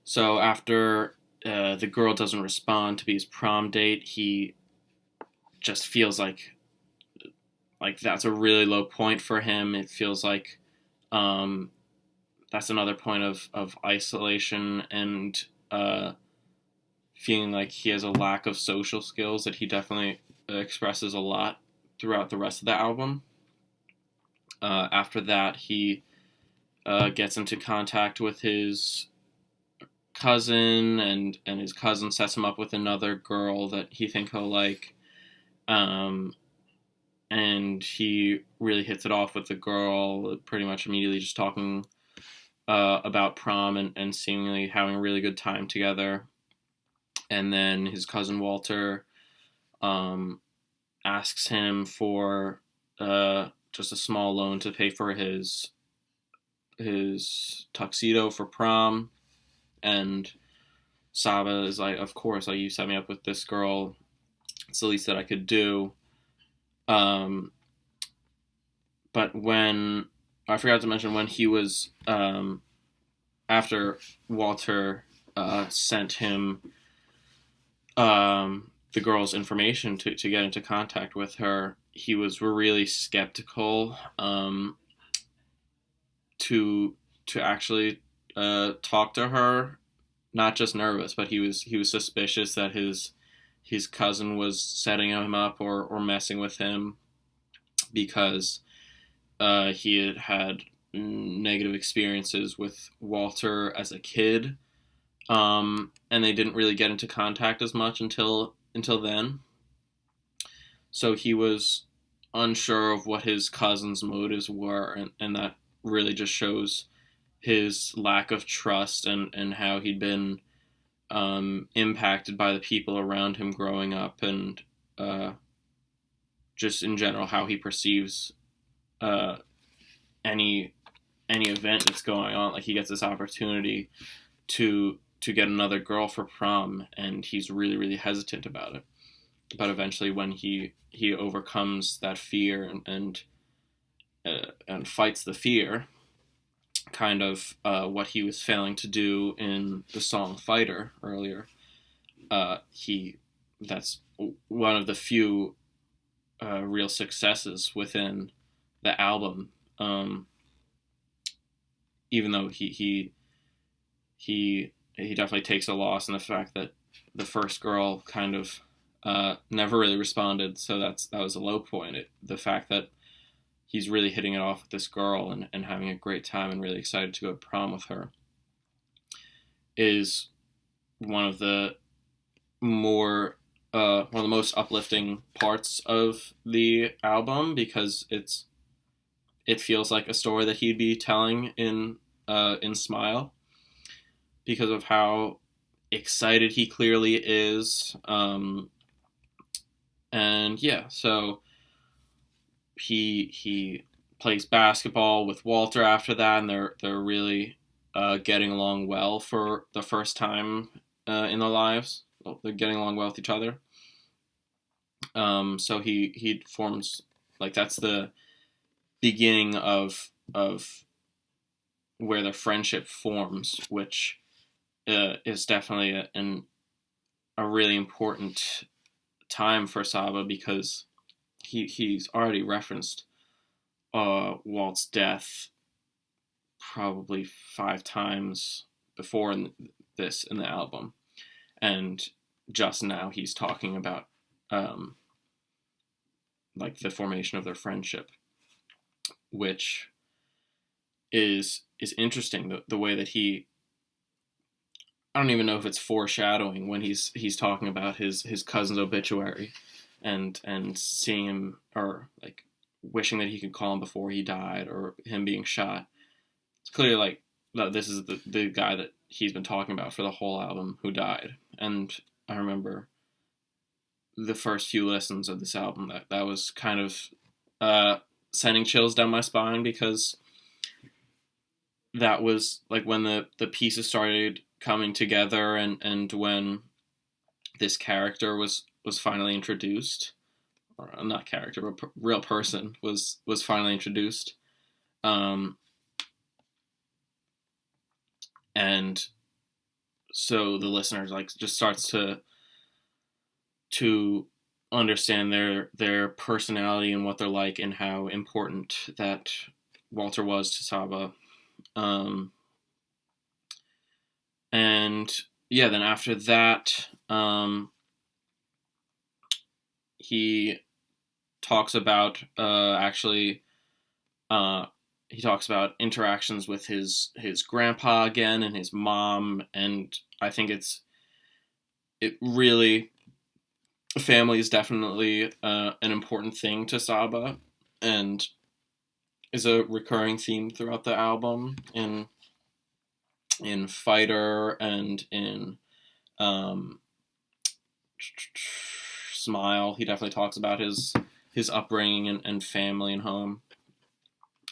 So after the girl doesn't respond to be his prom date, he just feels like that's a really low point for him. It feels like that's another point of isolation, and feeling like he has a lack of social skills that he definitely expresses a lot throughout the rest of the album. After that, he gets into contact with his cousin, and his cousin sets him up with another girl that he thinks he'll like. And he really hits it off with the girl pretty much immediately, just talking about prom, and seemingly having a really good time together. And then his cousin Walter asks him for just a small loan to pay for his tuxedo for prom, and Saba is like, of course, like, you set me up with this girl, it's the least that I could do. But when I forgot to mention, when he was after Walter sent him the girl's information to get into contact with her, he was really skeptical to actually talk to her. Not just nervous, but he was suspicious that his cousin was setting him up or messing with him, because he had negative experiences with Walter as a kid, and they didn't really get into contact as much until then. So he was unsure of what his cousin's motives were, and that really just shows his lack of trust and how he'd been impacted by the people around him growing up, and just in general how he perceives uh, any event that's going on. Like, he gets this opportunity to get another girl for prom, and he's really, really hesitant about it. But eventually, when he overcomes that fear and fights the fear, kind of what he was failing to do in the song "Fighter" earlier. He That's one of the few real successes within the album. Even though he definitely takes a loss in the fact that the first girl kind of never really responded. So that was a low point. The fact that he's really hitting it off with this girl and having a great time and really excited to go to prom with her is one of the one of the most uplifting parts of the album, because it feels like a story that he'd be telling in Smile, because of how excited he clearly is. And yeah, so he plays basketball with Walter after that, and they're really getting along well for the first time in their lives. Well, they're getting along well with each other. So he forms, like, that's the beginning of where their friendship forms, which is definitely a really important time for Saba, because he's already referenced Walt's death probably 5 times before in the album, and just now he's talking about like the formation of their friendship, which is interesting. The way that I don't even know if it's foreshadowing when he's talking about his cousin's obituary, and seeing him, or like wishing that he could call him before he died, or him being shot. It's clearly like, no, this is the guy that he's been talking about for the whole album who died. And I remember the first few listens of this album that was kind of sending chills down my spine, because that was like when the pieces started coming together, and when this character was finally introduced, or not character, but real person was finally introduced. And so the listeners like just starts to understand their personality and what they're like, and how important that Walter was to Saba. And yeah, then after that, he talks about he talks about interactions with his grandpa again, and his mom, and I think family is definitely an important thing to Saba, and is a recurring theme throughout the album, in Fighter and in Smile. He definitely talks about his upbringing and family and home.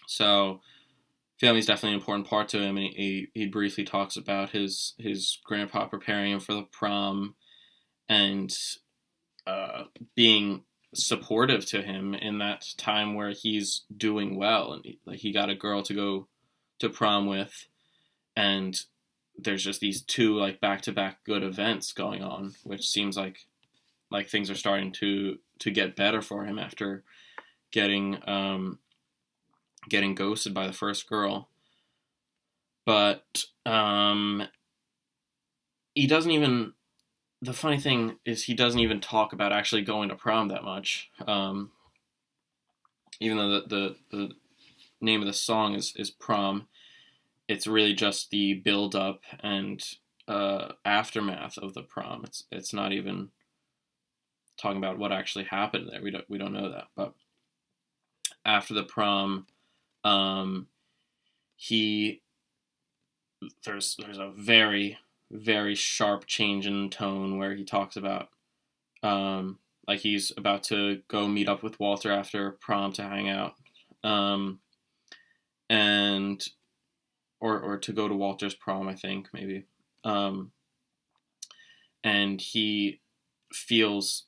So family is definitely an important part to him, and he briefly talks about his grandpa preparing him for the prom, and being supportive to him in that time where he's doing well, and he got a girl to go to prom with, and there's just these two like back-to-back good events going on, which seems like things are starting to get better for him after getting ghosted by the first girl. But he doesn't even, the funny thing is, he doesn't even talk about actually going to prom that much. Even though the name of the song is Prom, it's really just the build up and aftermath of the prom. It's not even talking about what actually happened there. We don't know that. But after the prom, he there's a very, very sharp change in tone where he talks about like he's about to go meet up with Walter after prom to hang out, and or to go to Walter's prom, I think maybe, and he feels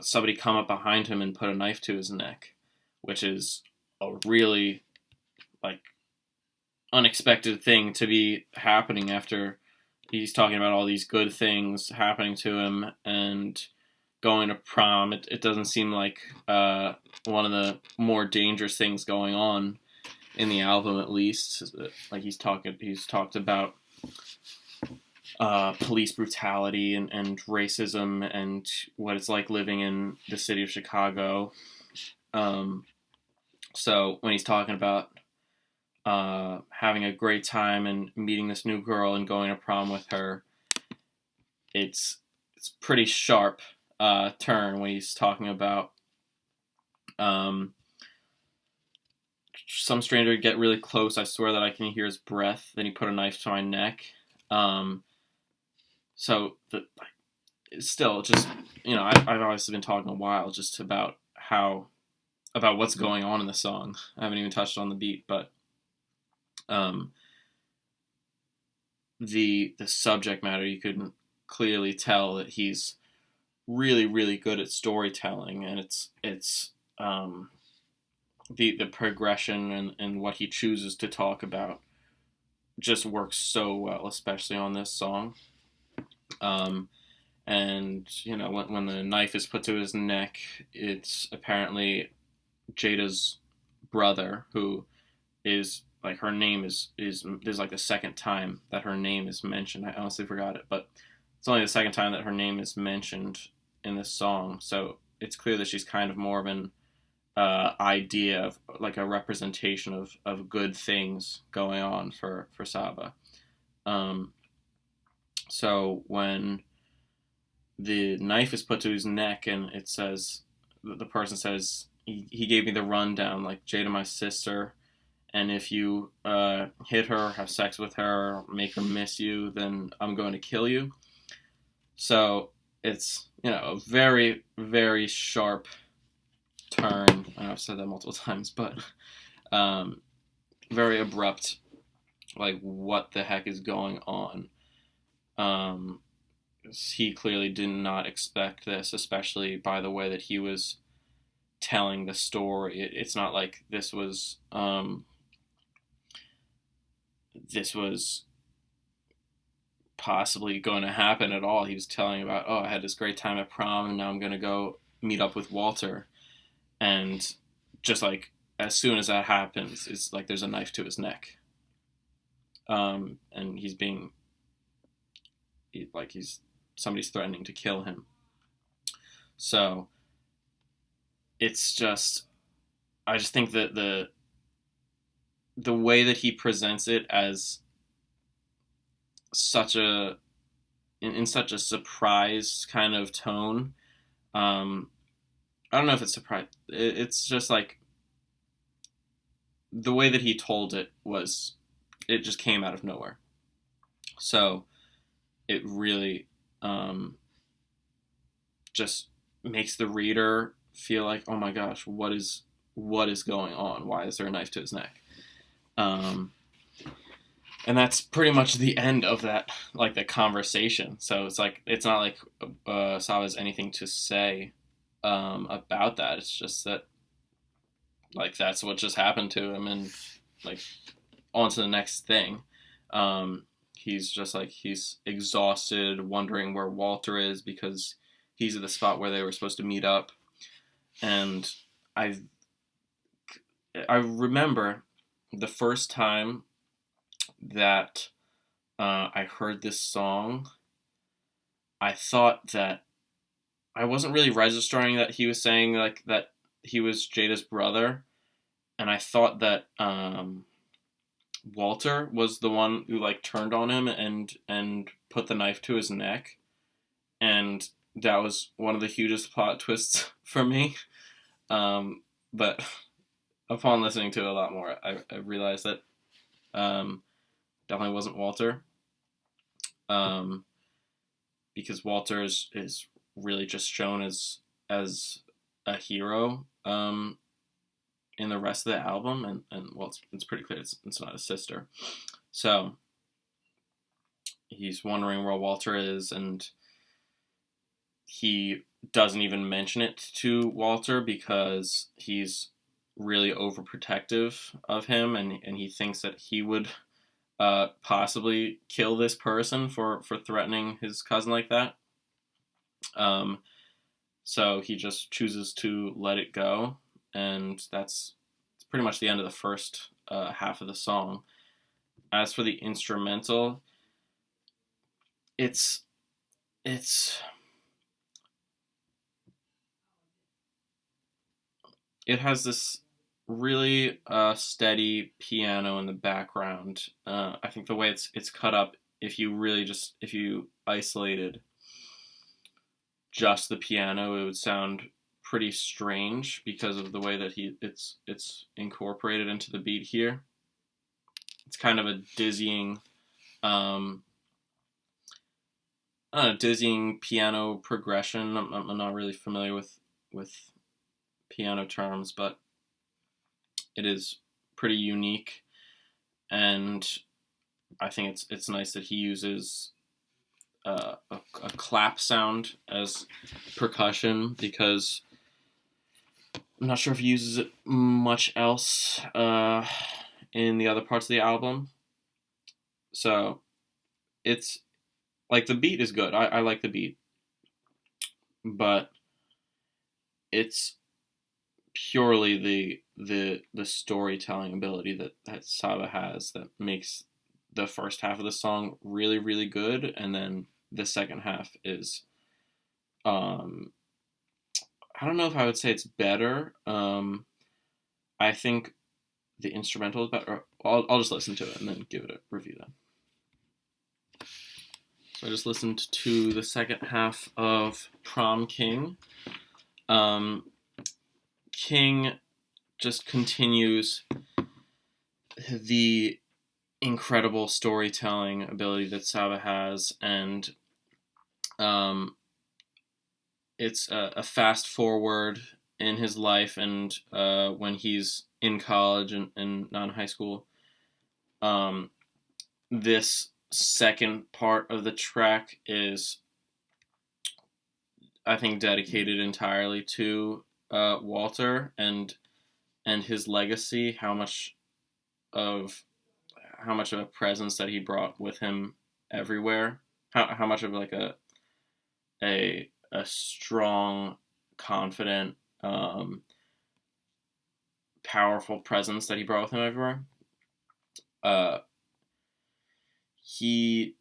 somebody come up behind him and put a knife to his neck, which is a really like unexpected thing to be happening after he's talking about all these good things happening to him and going to prom. It doesn't seem like one of the more dangerous things going on in the album, at least. Like he's talked about police brutality and racism and what it's like living in the city of Chicago. So when he's talking about having a great time and meeting this new girl and going to prom with her, it's pretty sharp turn when he's talking about some stranger get really close. I swear that I can hear his breath. Then he put a knife to my neck. It's still just, I've obviously been talking a while just about what's going on in the song. I haven't even touched on the beat, but the subject matter, you could clearly tell that he's really, really good at storytelling, and it's the progression and what he chooses to talk about just works so well, especially on this song. And when the knife is put to his neck, it's apparently Jada's brother, who is like, her name is there's like the second time that her name is mentioned. I honestly forgot it, but it's only the second time that her name is mentioned in this song. So it's clear that she's kind of more of an idea of like a representation of good things going on for Saba. So when the knife is put to his neck and it says, the person says, he gave me the rundown, like, Jada, my sister, and if you hit her, have sex with her, make her miss you, then I'm going to kill you. So it's, a very, very sharp turn. I know I've said that multiple times, but very abrupt, like, what the heck is going on? He clearly did not expect this, especially by the way that he was telling the story. It's not like this was possibly going to happen at all. He was telling about, I had this great time at prom, and now I'm going to go meet up with Walter. And just like, as soon as that happens, it's like there's a knife to his neck. And somebody's threatening to kill him. So it's just, I just think that the way that he presents it as in such a surprise kind of tone, I don't know if it's surprise. It's just like the way that he told it just came out of nowhere. So it really just makes the reader feel like, oh my gosh, what is going on? Why is there a knife to his neck? And that's pretty much the end of that, like, the conversation. So it's like, it's not like Saba has anything to say about that. It's just that, like, that's what just happened to him, and like, on to the next thing. He's just like, he's exhausted, wondering where Walter is because he's at the spot where they were supposed to meet up. And I remember the first time that I heard this song, I thought that I wasn't really registering that he was saying, like, that he was Jada's brother, and I thought that Walter was the one who, like, turned on him and put the knife to his neck, and that was one of the hugest plot twists for me. But upon listening to it a lot more, I realized that definitely wasn't Walter, because Walter is really just shown as a hero in the rest of the album, and well, it's pretty clear it's not his sister. So he's wondering where Walter is, and he doesn't even mention it to Walter because he's really overprotective of him, and he thinks that he would possibly kill this person for threatening his cousin like that. So he just chooses to let it go, and it's pretty much the end of the first half of the song. As for the instrumental, it has this really steady piano in the background. I think the way it's cut up, if you isolated just the piano, it would sound pretty strange because of the way that it's incorporated into the beat here. It's kind of a dizzying piano progression. I'm not really familiar with piano terms, but it is pretty unique, and I think it's nice that he uses a clap sound as percussion, because I'm not sure if he uses it much else in the other parts of the album. So it's like the beat is good. I like the beat, but it's purely the storytelling ability that Saba has that makes the first half of the song really, really good, and then the second half is I don't know if I would say it's better. I think the instrumental is better. I'll just listen to it and then give it a review then. So I just listened to the second half of Prom King. King just continues the incredible storytelling ability that Saba has, and it's a fast forward in his life, and when he's in college and not in high school. This second part of the track is, I think, dedicated entirely to Walter and his legacy, how much of a presence that he brought with him everywhere, how much of like a strong, confident, powerful presence that he brought with him everywhere. He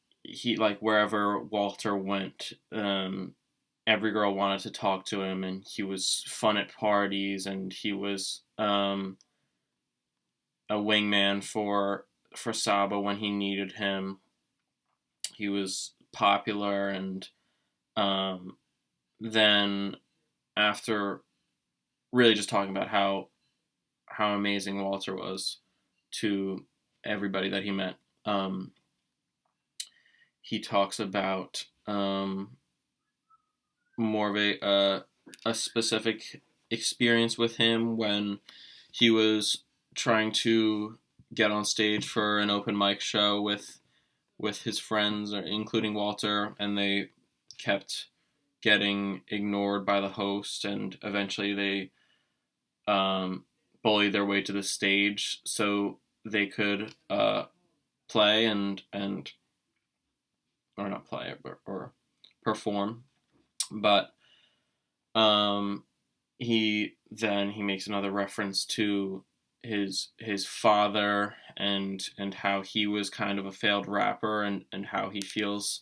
like wherever Walter went, every girl wanted to talk to him, and he was fun at parties, and he was a wingman for Saba when he needed him. He was popular, and then after really just talking about how amazing Walter was to everybody that he met, he talks about more of a specific experience with him when he was trying to get on stage for an open mic show with his friends, including Walter, and they kept getting ignored by the host, and eventually they bullied their way to the stage so they could play or not play or perform. But he makes another reference to his father and how he was kind of a failed rapper, and how he feels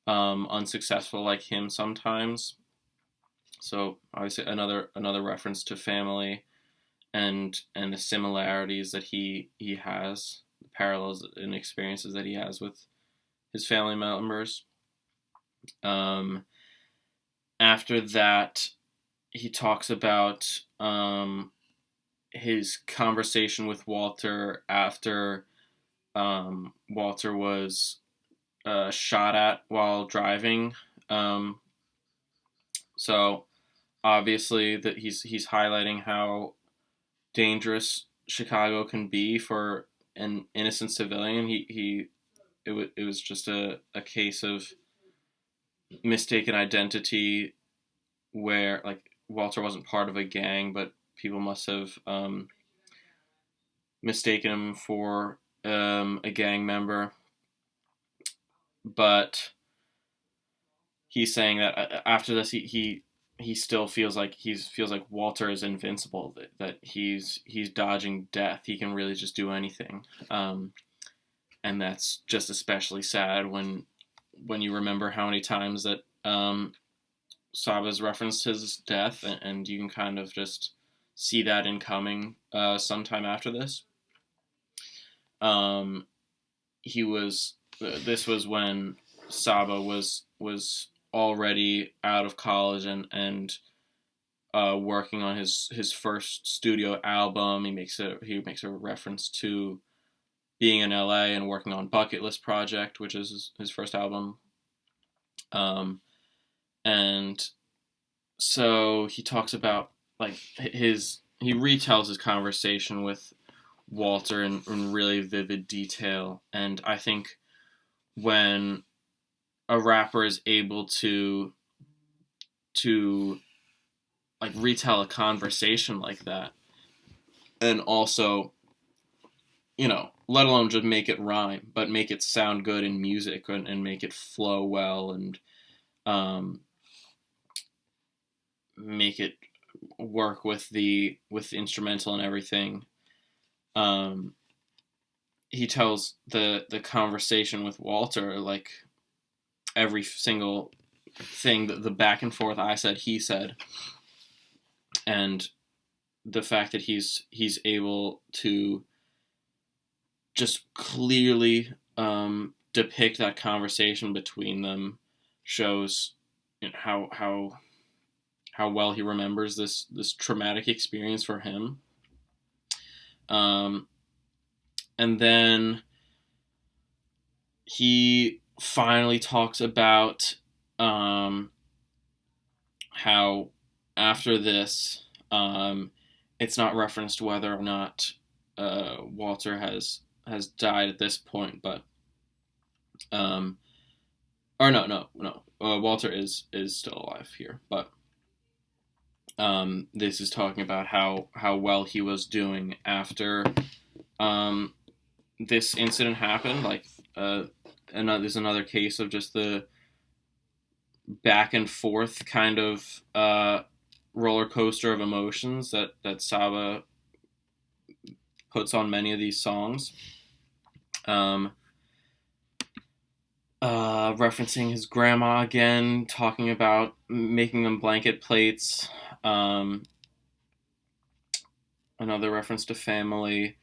unsuccessful like him sometimes. So obviously another reference to family and the similarities that he has, the parallels and experiences that he has with his family members. After that, he talks about his conversation with Walter after Walter was shot at while driving. Um, so obviously that he's highlighting how dangerous Chicago can be for an innocent civilian. It was just a case of mistaken identity where like Walter wasn't part of a gang, but people must have mistaken him for a gang member. But he's saying that after this, he still feels like Walter is invincible. That he's dodging death. He can really just do anything, and that's just especially sad when you remember how many times that Saba's referenced his death, and you can kind of just see that incoming sometime after this. Um, he was this was when Saba was already out of college and working on his first studio album. He makes a reference to being in LA and working on Bucket List Project, which is his first album. And so he talks about like he retells his conversation with Walter in really vivid detail, and I think when a rapper is able to like retell a conversation like that, and also, let alone just make it rhyme, but make it sound good in music and make it flow well and make it work with the instrumental and everything. He tells the conversation with Walter, like every single thing, the back and forth, I said, he said, and the fact that he's able to just clearly depict that conversation between them shows how well he remembers this traumatic experience for him. And then he finally talks about how after this, it's not referenced whether or not Walter has died at this point, but or no, Walter is still alive here, but this is talking about how well he was doing after this incident happened. Like, there's another case of just the back and forth kind of roller coaster of emotions that Saba puts on many of these songs. Referencing his grandma again, talking about making them blanket plates. Another reference to family.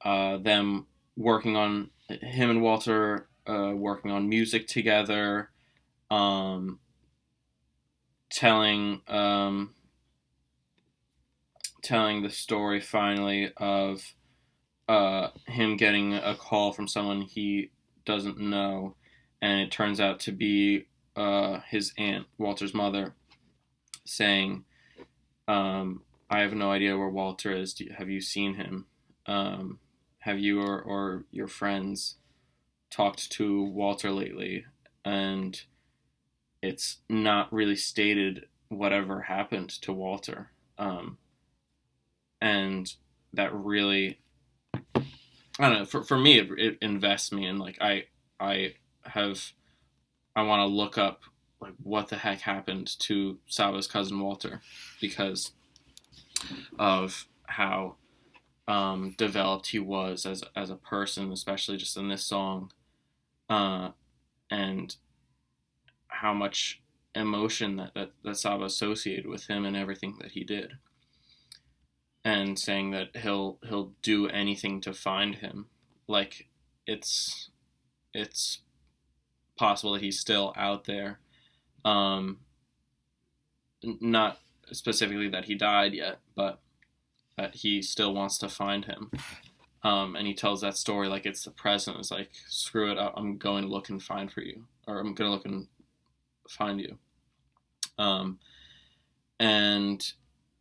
Them working on him and Walter working on music together. Telling the story finally of him getting a call from someone he doesn't know, and it turns out to be his aunt, Walter's mother, saying, "I have no idea where Walter is. Have you seen him? Have you or your friends talked to Walter lately?" And it's not really stated whatever happened to Walter. And that really, I don't know, for me, it invests me in, like, I want to look up, like, what the heck happened to Saba's cousin Walter, because of how developed he was as a person, especially just in this song, and how much emotion that Saba associated with him and everything that he did, and saying that he'll do anything to find him. Like, it's possible that he's still out there. Not specifically that he died yet, but that he still wants to find him. And he tells that story like it's the present. It's like, screw it, I'm going to look and find for you, or I'm going to look and find you. And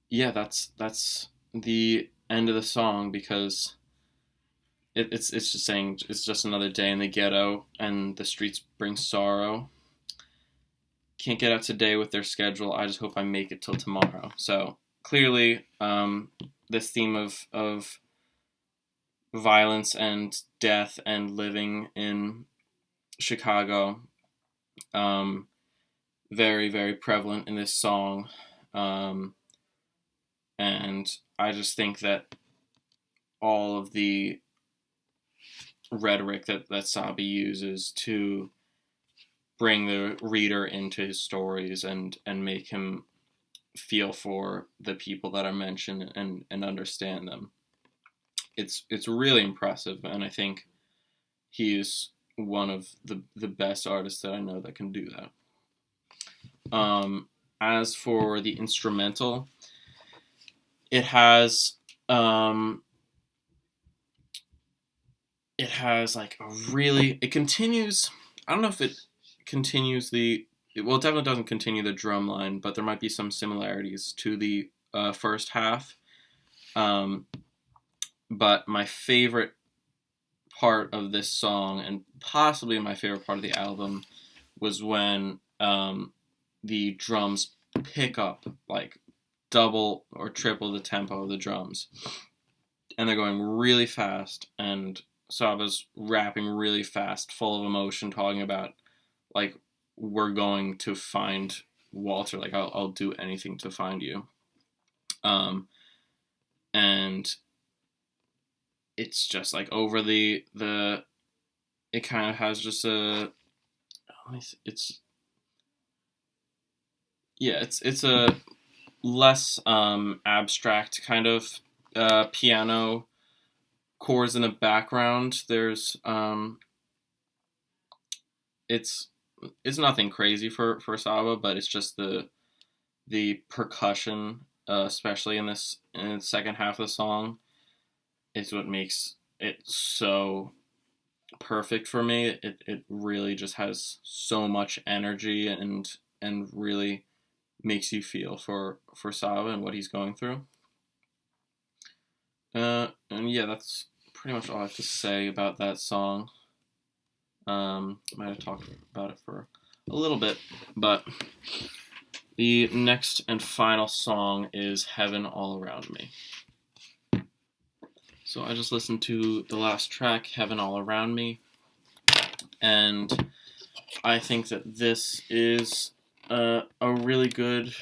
yeah, that's the end of the song, because it's just saying it's just another day in the ghetto, and the streets bring sorrow. Can't get out today with their schedule. I just hope I make it till tomorrow. So clearly, this theme of violence and death and living in Chicago, very, very prevalent in this song. And I just think that all of the rhetoric that Saba uses to bring the reader into his stories and make him feel for the people that are mentioned and understand them. It's really impressive, and I think he is one of the best artists that I know that can do that. As for the instrumental, it has like a really, it continues, I don't know if it continues it definitely doesn't continue the drum line, but there might be some similarities to the first half. But my favorite part of this song, and possibly my favorite part of the album, was when the drums pick up like double or triple the tempo of the drums, and they're going really fast, and Saba's rapping really fast, full of emotion, talking about like, we're going to find Walter, like I'll do anything to find you. And it's just like over the it kind of has just it's a less abstract kind of piano chords in the background. There's it's nothing crazy for Saba, but it's just the percussion, especially in the second half of the song, is what makes it so perfect for me. It really just has so much energy and really makes you feel for Saba and what he's going through. And yeah, that's pretty much all I have to say about that song. I might have talked about it for a little bit, but the next and final song is Heaven All Around Me. So I just listened to the last track, Heaven All Around Me, and I think that this is a really good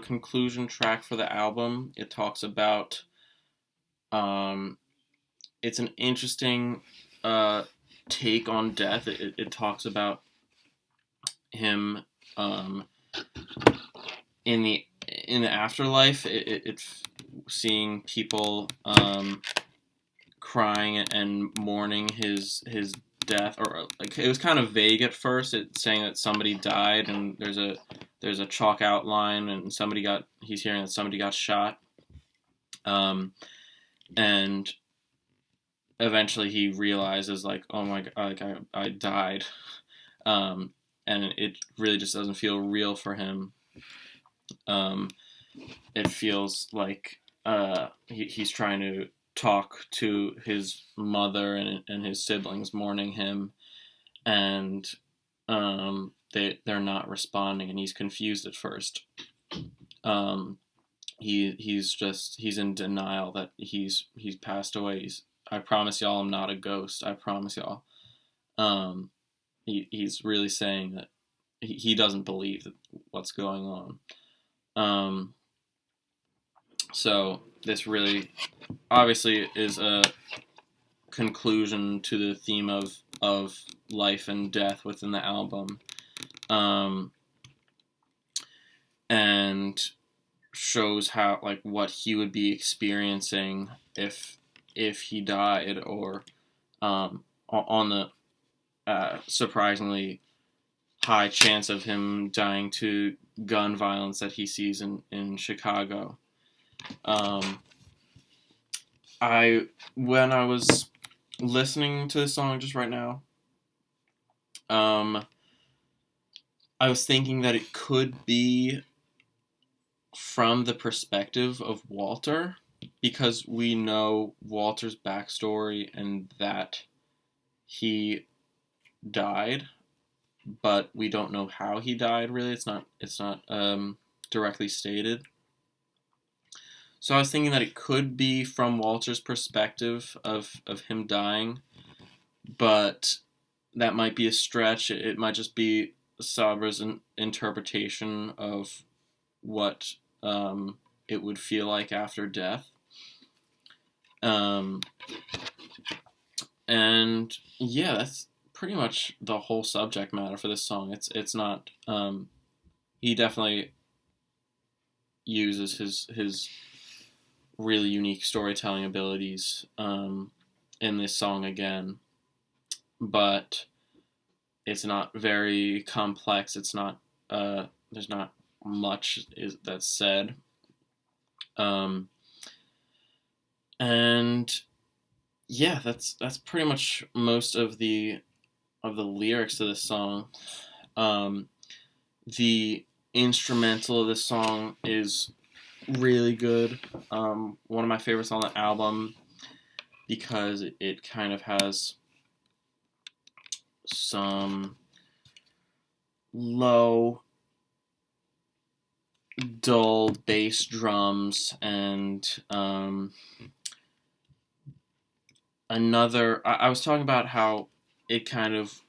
conclusion track for the album. It talks about, it's an interesting take on death. It talks about him in the afterlife. It seeing people crying and mourning his death, or like, it was kind of vague at first. It's saying that somebody died, and there's a chalk outline, and he's hearing that somebody got shot, and eventually he realizes like, oh my god, like I died, and it really just doesn't feel real for him. It feels like he's trying to talk to his mother and his siblings mourning him, and they're not responding, and he's confused at first. He's in denial that he's passed away. I promise y'all I'm not a ghost. I promise y'all. He's really saying that he doesn't believe that what's going on. So this really obviously is a conclusion to the theme of life and death within the album, and shows how, like, what he would be experiencing if he died, or on the surprisingly high chance of him dying to gun violence that he sees in Chicago. When I was listening to this song just right now, I was thinking that it could be from the perspective of Walter, because we know Walter's backstory and that he died, but we don't know how he died, really. It's not directly stated. So I was thinking that it could be from Walter's perspective of him dying, but that might be a stretch. It might just be Saba's interpretation of what it would feel like after death. And yeah, that's pretty much the whole subject matter for this song. It's not he definitely uses his really unique storytelling abilities in this song again, but it's not very complex. It's not there's not much that's said, and yeah, that's pretty much most of the lyrics to this song. The instrumental of this song is really good. One of my favorites on the album, because it kind of has some low, dull bass drums and I was talking about how it kind of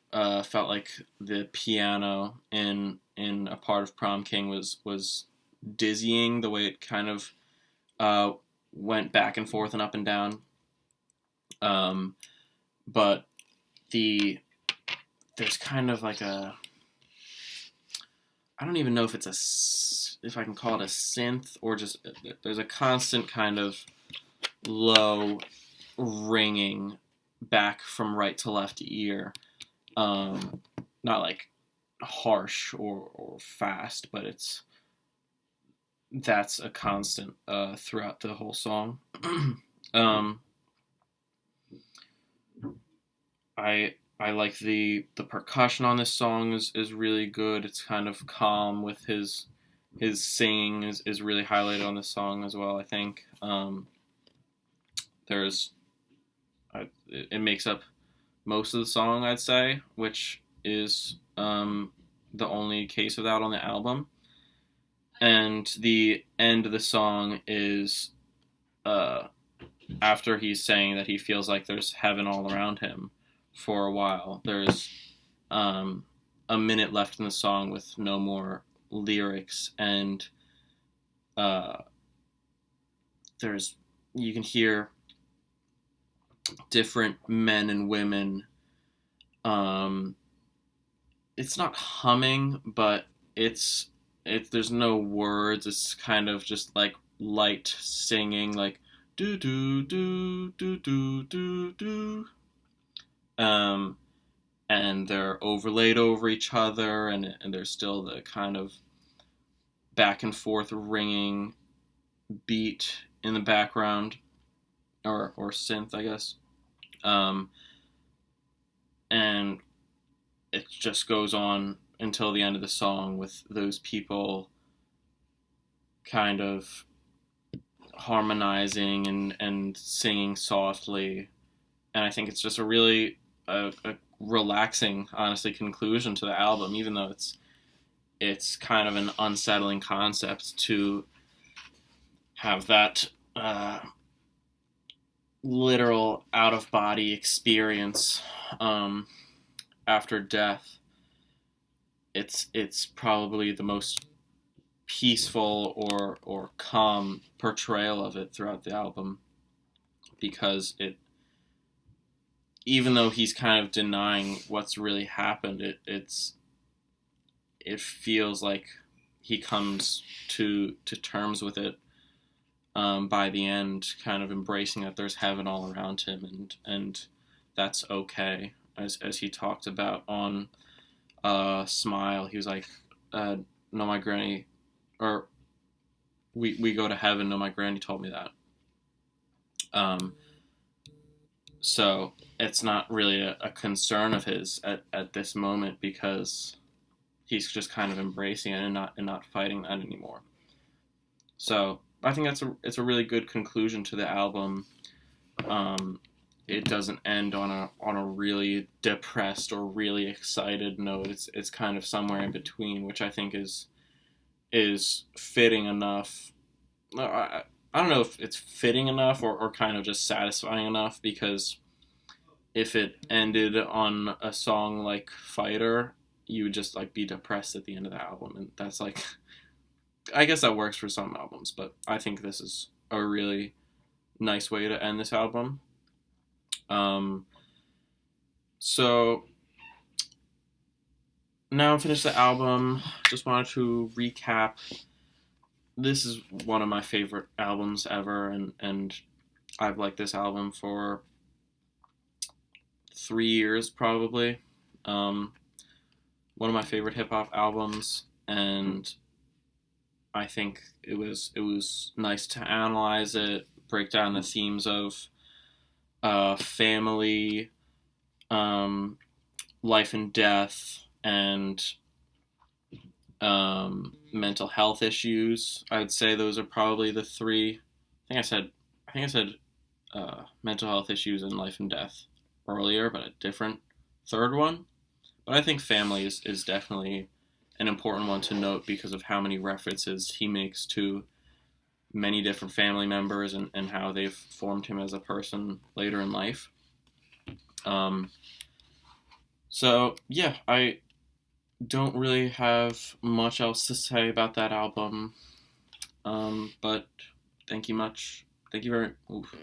felt like the piano in a part of Prom King was dizzying, the way it kind of went back and forth and up and down. But there's kind of like I don't even know if if I can call it a synth, or just there's a constant kind of low ringing back from right to left ear. Not like harsh or fast, but that's a constant throughout the whole song. I like the percussion on this song is really good. It's kind of calm with his singing is really highlighted on this song as well, I think. It makes up most of the song, I'd say, which is the only case of that on the album. And the end of the song is after he's saying that he feels like there's heaven all around him for a while. There's a minute left in the song with no more lyrics, and you can hear different men and women. It's not humming, but there's no words. It's kind of just like light singing, like do do do do do do do. And they're overlaid over each other, and there's still the kind of back and forth ringing beat in the background, or synth, I guess. And it just goes on until the end of the song with those people kind of harmonizing and singing softly. And I think it's just a really a relaxing, honestly, conclusion to the album, even though it's kind of an unsettling concept to have that literal out-of-body experience after death. It's probably the most peaceful or calm portrayal of it throughout the album, because even though he's kind of denying what's really happened, it feels like he comes to terms with it by the end, kind of embracing that there's heaven all around him, and that's okay, as he talked about on smile. He was like, "No, my granny," or "We go to heaven." No, my granny told me that. Um, so it's not really a concern of his at this moment because he's just kind of embracing it and not fighting that anymore. So I think it's a really good conclusion to the album. Um, it doesn't end on a really depressed or really excited note. It's kind of somewhere in between, which I think is fitting enough. I don't know if it's fitting enough or kind of just satisfying enough, because if it ended on a song like Fighter, you would just like be depressed at the end of the album, and that's like, I guess that works for some albums, but I think this is a really nice way to end this album. Um, so now I'm finished the album. Just wanted to recap. This is one of my favorite albums ever, and I've liked this album for 3 years probably. Um, One of my favorite hip hop albums, and I think it was nice to analyze it, break down the themes of family, um, life and death, and mental health issues. I'd say those are probably the three. I think I said mental health issues and life and death earlier, but a different third one. But I think family is definitely an important one to note because of how many references he makes to many different family members and how they've formed him as a person later in life. Um, so, yeah, I don't really have much else to say about that album. But thank you much. Thank you very. Oof,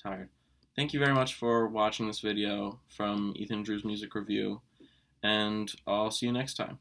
tired. Thank you very much for watching this video from Ethan Drew's Music Review, and I'll see you next time.